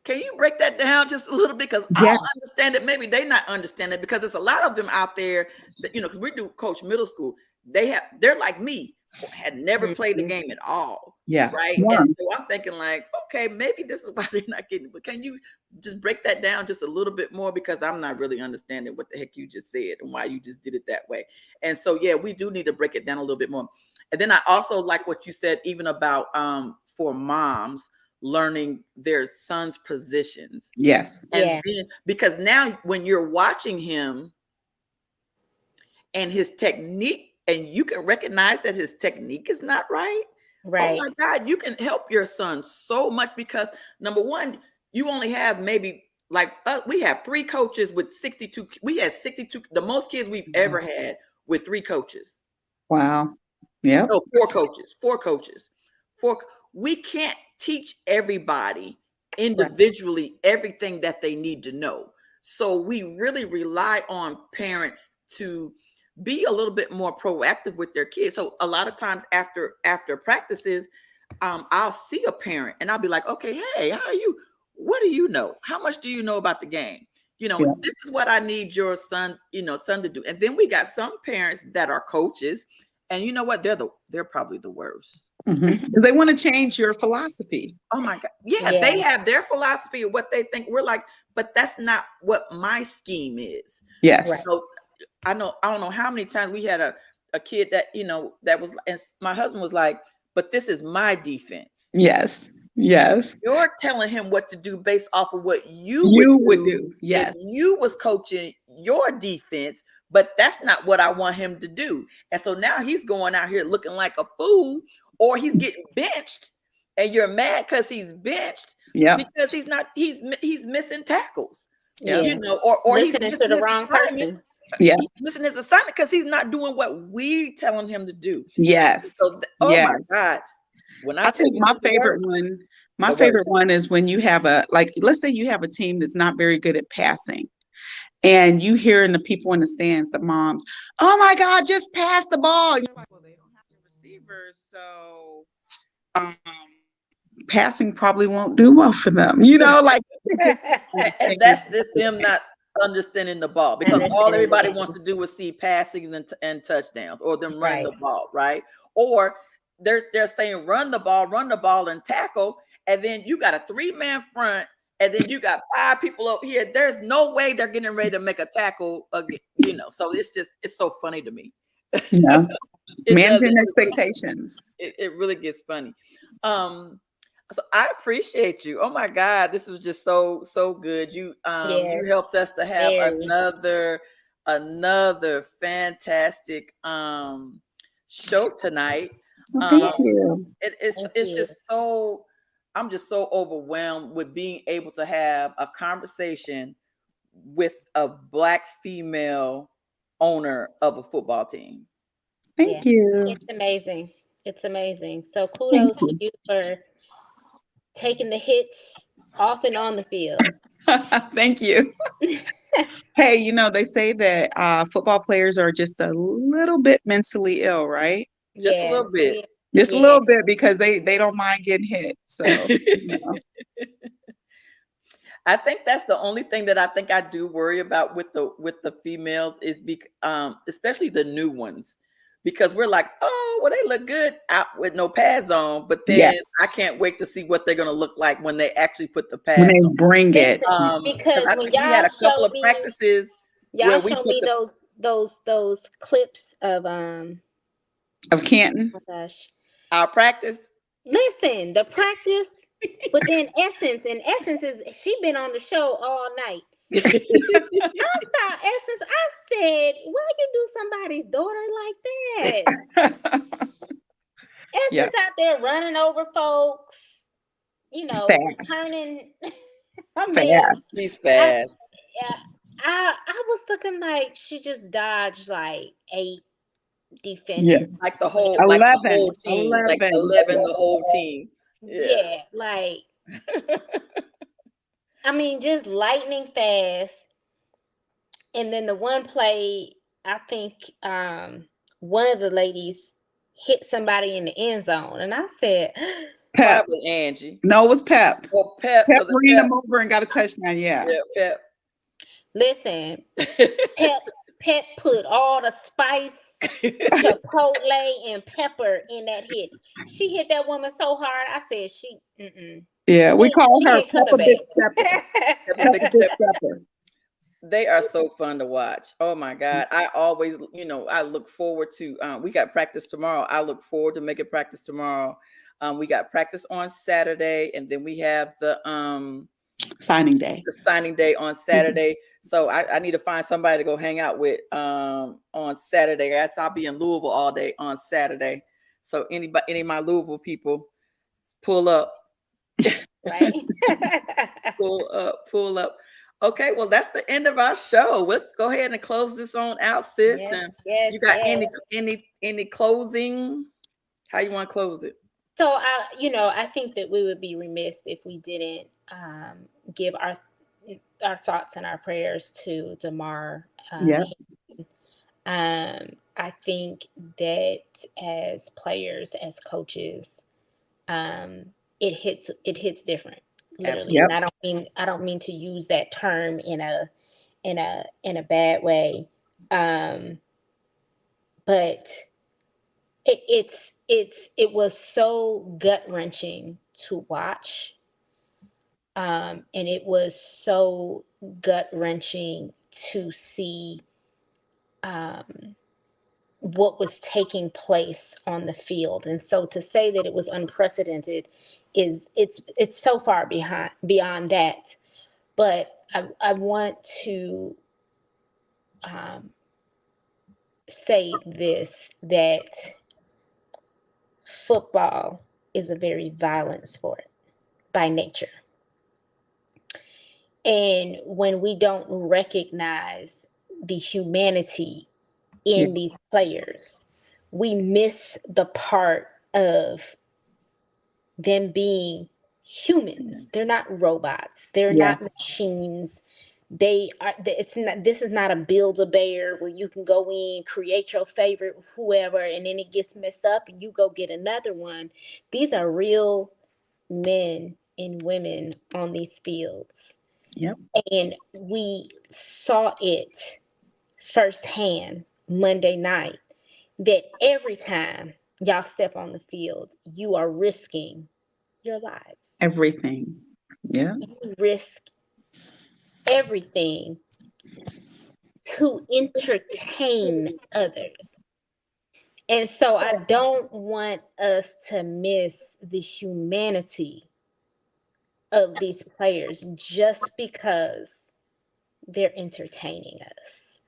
can you break that down just a little bit? Because I don't understand it. Maybe they not understand it, because there's a lot of them out there that, because we do coach middle school. They're like me, had never played the game at all. Yeah. Right. Yeah. And so I'm thinking like, okay, maybe this is why they're not getting it. But can you just break that down just a little bit more? Because I'm not really understanding what the heck you just said and why you just did it that way. And so, yeah, we do need to break it down a little bit more. And then I also like what you said, even about for moms learning their son's positions. Yes. And then, because now when you're watching him and his technique, and you can recognize that his technique is not right. Right. Oh my God, you can help your son so much, because number one, you only have maybe like we have 3 coaches with 62. We had 62, the most kids we've ever had with 3 coaches. Wow. Yeah. No, 4 coaches. 4 coaches. 4. We can't teach everybody individually everything that they need to know. So we really rely on parents to be a little bit more proactive with their kids. So a lot of times after practices, I'll see a parent and I'll be like, okay, hey, how are you? What do you know? How much do you know about the game? You know, Yeah. this is what I need your son to do. And then we got some parents that are coaches, and you know what? They're probably the worst. Because they want to change your philosophy. Oh my God. Yeah, they have their philosophy of what they think. We're like, but that's not what my scheme is. Yes. Right. So I don't know how many times we had a kid that, that was, and my husband was like, but this is my defense. Yes. Yes. You're telling him what to do based off of what you would do. Yes. If you was coaching your defense, but that's not what I want him to do. And so now he's going out here looking like a fool, or he's getting benched, and you're mad because he's benched. Yeah. Because he's missing tackles. Yeah. Or he's listening missing to the his wrong assignment. person. Yeah. He's missing his assignment because he's not doing what we telling him to do. Yes. So yes. my God. When I think my favorite one is when you have let's say you have a team that's not very good at passing, and you hearing the people in the stands, the moms, oh my God, just pass the ball. You're like, well, they don't have the receivers, so passing probably won't do well for them. Like just and that's them not understanding the ball, because all everybody wants to do is see passings and touchdowns, or them running the ball, right? Or they're saying run the ball and tackle, and then you got a 3-man front, and then you got 5 people up here. There's no way they're getting ready to make a tackle again, So it's so funny to me. Yeah. Managing expectations. It really gets funny. So I appreciate you. Oh my God, this was just so good. You you helped us to have another fantastic show tonight. Thank you. It's just so, I'm just so overwhelmed with being able to have a conversation with a Black female owner of a football team. Thank you. It's amazing. It's amazing. So kudos to you for taking the hits off and on the field. Thank you. Hey, they say that football players are just a little bit mentally ill, right? Just a little bit. Just a little bit, because they don't mind getting hit. So I think that's the only thing that I think I do worry about with the females is especially the new ones, because we're like, oh, well, they look good out with no pads on, but then I can't wait to see what they're gonna look like when they actually put the pads when they on. bring it. Because I when think we had a couple of practices, y'all show me those clips of Canton. Oh my gosh. Our practice. Listen, the practice, but then Essence is she been on the show all night. I saw Essence. I said, "Why you do somebody's daughter like that?" Essence out there running over folks, turning. She's fast. I was looking like she just dodged like 8 defenders, like the whole 11, team, like 11, the whole team. I mean, just lightning fast. And then the one play, I think one of the ladies hit somebody in the end zone, and I said, Pep. Probably Angie. No, it was Pep. Well, Pep ran him over and got a touchdown. Yeah, Pep. Listen, Pep put all the spice, chipotle, and pepper in that hit. She hit that woman so hard. I said, Yeah, we call her Peppa Big Stepper. They are so fun to watch. Oh my God. I always, I look forward to, we got practice tomorrow. I look forward to making practice tomorrow. We got practice on Saturday, and then we have the signing day. The signing day on Saturday. So I need to find somebody to go hang out with on Saturday. I'll be in Louisville all day on Saturday. So any of my Louisville people, pull up. Right. Pull up. Okay, well, that's the end of our show. Let's go ahead and close this on out, sis. Yes, And yes, you got yes. any closing? How you want to close it? So I think that we would be remiss if we didn't give our thoughts and our prayers to Damar. Yeah. I think that as players, as coaches, it hits different, literally. Absolutely. Yep. And I don't mean to use that term in a bad way, but it was so gut wrenching to watch, and it was so gut wrenching to see what was taking place on the field. And so to say that it was unprecedented it's so far beyond that. But I want to say this, that football is a very violent sport by nature. And when we don't recognize the humanity Yeah. in these players, we miss the part of them being humans. They're not robots. They're not Yes. machines. This is not a Build-A-Bear where you can go in, create your favorite whoever, and then it gets messed up and you go get another one. These are real men and women on these fields. Yep. And we saw it firsthand Monday night, that every time y'all step on the field, you are risking your lives. Everything. Yeah. You risk everything to entertain others. And so I don't want us to miss the humanity of these players just because they're entertaining us.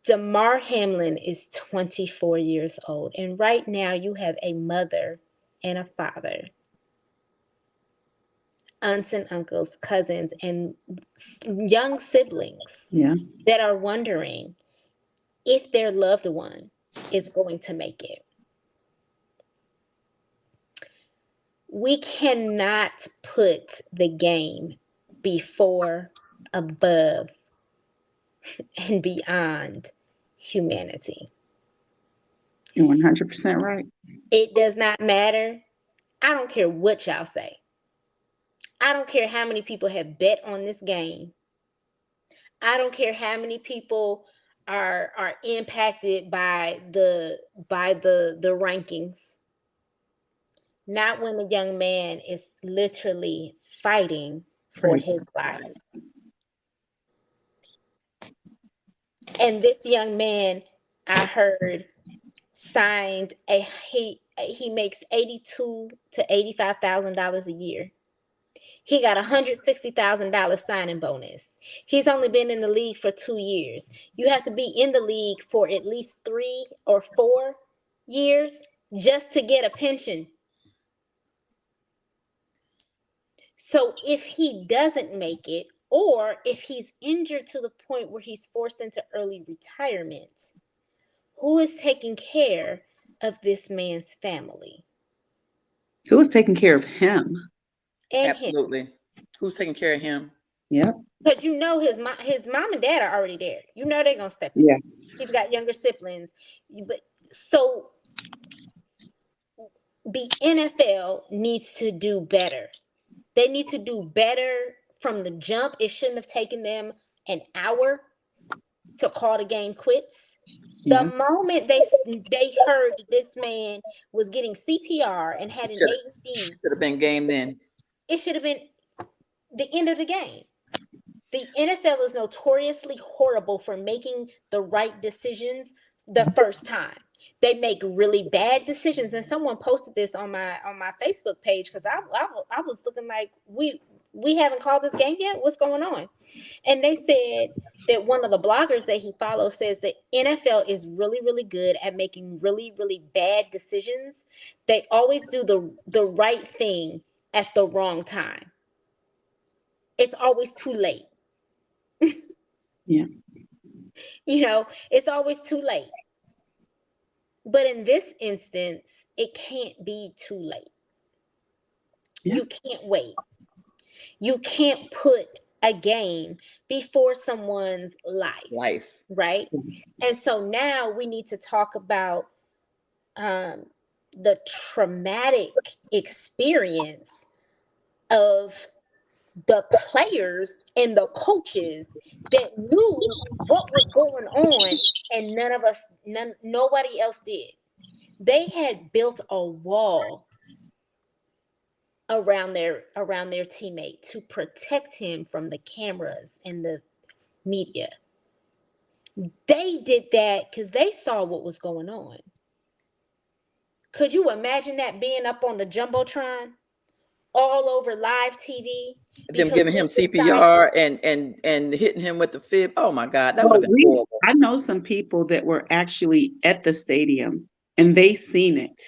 Damar Hamlin is 24 years old, and right now you have a mother and a father, aunts and uncles, cousins, and young siblings Yeah. that are wondering if their loved one is going to make it. We cannot put the game before, above, and beyond humanity. You're 100% right. It does not matter. I don't care what y'all say. I don't care how many people have bet on this game. I don't care how many people are impacted by the rankings. Not when the young man is literally fighting for Right. his life. And this young man, I heard, signed he makes $82,000 to $85,000 a year. He got $160,000 signing bonus. He's only been in the league for 2 years. You have to be in the league for at least 3 or 4 years just to get a pension. So if he doesn't make it, or if he's injured to the point where he's forced into early retirement, who is taking care of this man's family? Who was taking care of him? And him. Absolutely. Who's taking care of him? Yep. Because his mom and dad are already there. You know they're gonna step in. Yeah. He's got younger siblings. But so the NFL needs to do better. They need to do better from the jump. It shouldn't have taken them an hour to call the game quits. Yeah. The moment they heard this man was getting CPR and had an AED, Should have been game then. it should have been the end of the game. The NFL is notoriously horrible for making the right decisions the first time. They make really bad decisions, and someone posted this on my Facebook page, because I was looking like, we haven't called this game yet. What's going on? And they said that one of the bloggers that he follows says that NFL is really, really good at making really, really bad decisions. They always do the right thing at the wrong time. It's always too late. Yeah. You know, it's always too late. But in this instance, it can't be too late. Yeah. You can't wait. You can't put a game before someone's life, Life. right? And so now we need to talk about the traumatic experience of the players and the coaches that knew what was going on, and nobody else did. They had built a wall around their teammate to protect him from the cameras and the media. They did that because they saw what was going on. Could you imagine that being up on the jumbotron all over live TV? Them Because giving we him decided, CPR and hitting him with the fib. Oh my God, that would Well, have been horrible. I know some people that were actually at the stadium and they seen it.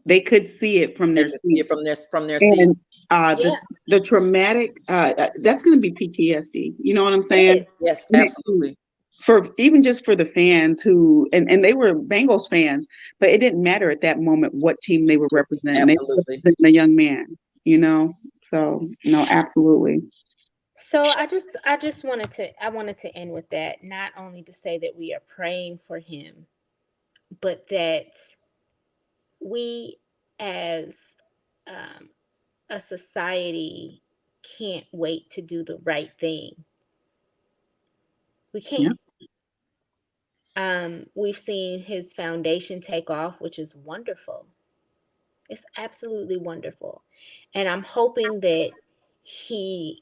They could see it from They their could see seat. it from their seat. And yeah, the traumatic, that's going to be PTSD. You know what I'm it saying? is. Yes, absolutely. For even just for the fans who, and they were Bengals fans, but it didn't matter at that moment what team they were representing. They were Absolutely. representing a young man, you know? So, no, absolutely. So I wanted to end with that, not only to say that we are praying for him, but that we as um, a society can't wait to do the right thing. We Yeah. can't. We've seen his foundation take off, which is wonderful. It's absolutely wonderful, and I'm hoping that he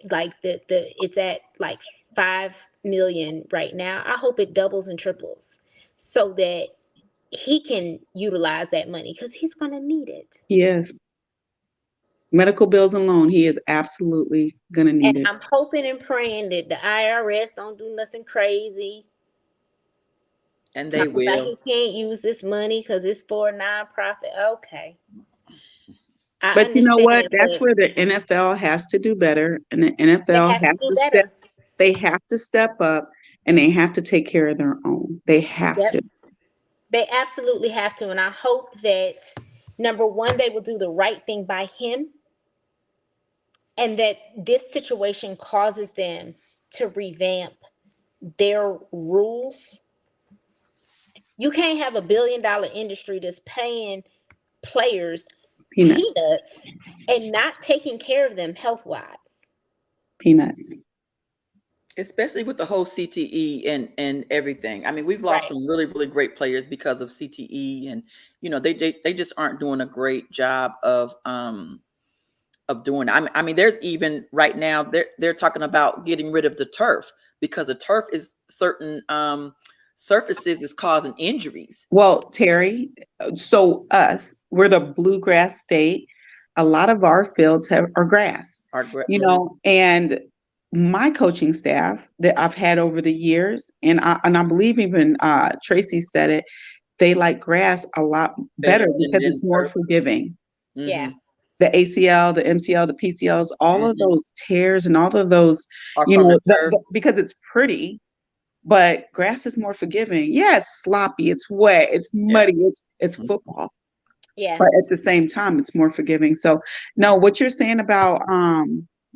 like the it's at like 5 million right now. I hope it doubles and triples so that he can utilize that money because he's gonna need it. Yes. Medical bills alone, he is absolutely going to And need it. I'm hoping and praying that the IRS don't do nothing crazy. And they Talking about will. he can't use this money because it's for a nonprofit. Okay, I But you know what? understand, That's but where the NFL has to do better. And the they NFL have to has do to better. they have to step up and they have to take care of their own. They have Yep. to. They absolutely have to. And I hope that number one, they will do the right thing by him and that this situation causes them to revamp their rules. You can't have $1 billion industry that's paying players Peanut, peanuts and not taking care of them health wise. peanuts. Especially with the whole CTE and everything. I mean, we've lost Right. some really really great players because of CTE, and they just aren't doing a great job of doing it. I mean, there's even right now they're talking about getting rid of the turf because the turf is certain surfaces is causing injuries. Well, Terry, so we're the bluegrass state. A lot of our fields are grass, and my coaching staff that I've had over the years, and I believe even Tracy said it, they like grass a lot better because than it's more turf. forgiving. Yeah. The ACL, the MCL, the PCLs, all of those tears and all of those, Are from the turf. because it's pretty, but grass is more forgiving. Yeah, it's sloppy, it's wet, it's muddy, it's football. Yeah. But at the same time, it's more forgiving. So no, what you're saying about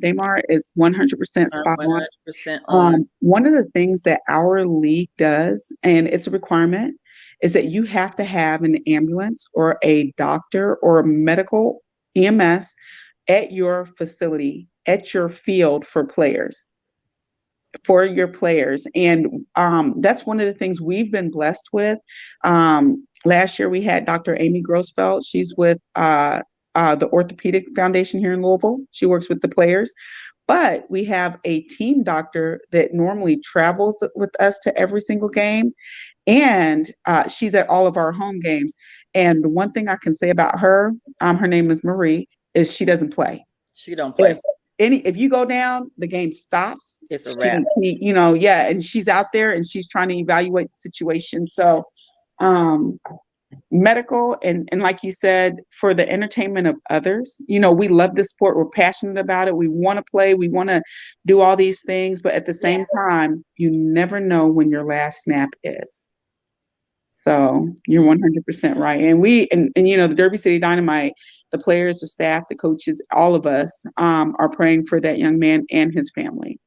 Damar is 100% spot on. 100% on. One of the things that our league does, and it's a requirement, is that you have to have an ambulance or a doctor or a medical EMS at your facility, at your field for your players. And that's one of the things we've been blessed with. Last year we had Dr. Amy Grossfeld. She's with the Orthopedic Foundation here in Louisville. She works with the players. But we have a team doctor that normally travels with us to every single game. And she's at all of our home games. And one thing I can say about her, her name is Marie, is she doesn't play. She don't play. If you go down, the game stops. It's a wrap. And she's out there and she's trying to evaluate the situation. So medical, and like you said, for the entertainment of others. You know, we love this sport. We're passionate about it. We want to play. We want to do all these things. But at the same time, you never know when your last snap is. So you're 100% right. And you know, the Derby City Dynamite, the players, the staff, the coaches, all of us are praying for that young man and his family.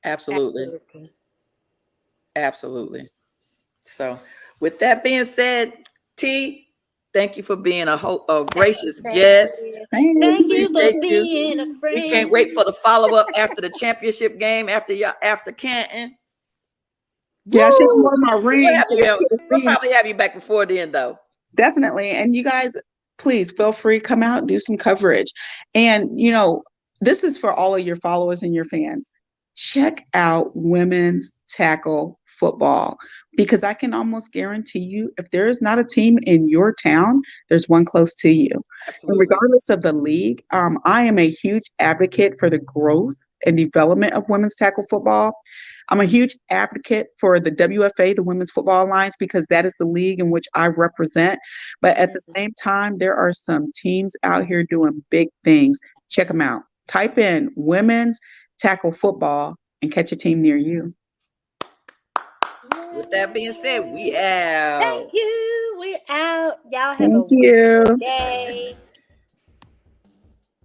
Absolutely. Absolutely. So with that being said, T, thank you for being a gracious guest. Thank you for being a friend. We can't wait for the follow-up after the championship game, after Canton. Yeah, I should have worn my ring. We'll probably have you back before then, though. Definitely. And you guys, please feel free, come out, do some coverage. And, you know, this is for all of your followers and your fans. Check out women's tackle football, because I can almost guarantee you, if there is not a team in your town, there's one close to you. Absolutely. And regardless of the league, I am a huge advocate for the growth and development of women's tackle football. I'm a huge advocate for the WFA, the Women's Football Alliance, because that is the league in which I represent. But at the same time, there are some teams out here doing big things. Check them out. Type in women's tackle football and catch a team near you. With that being said, we out. Thank you. We're out. Y'all have Thank a wonderful day.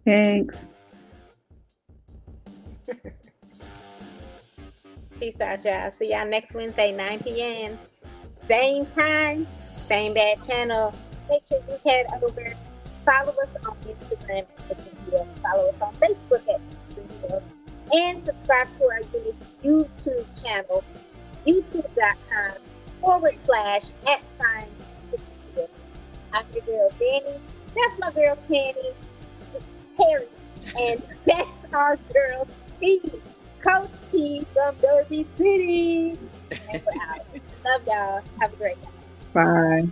Thanks. Peace out, y'all. See y'all next Wednesday, 9 p.m. Same time, same bad channel. Make sure you head over. Follow us on Instagram at Videos. Follow us on Facebook at Videos. And subscribe to our YouTube channel, youtube.com/@videos. I'm your girl, Danny. That's my girl, Terri. And that's our girl, T. Coach T from Derby City. And we're out. Love y'all. Have a great day. Bye.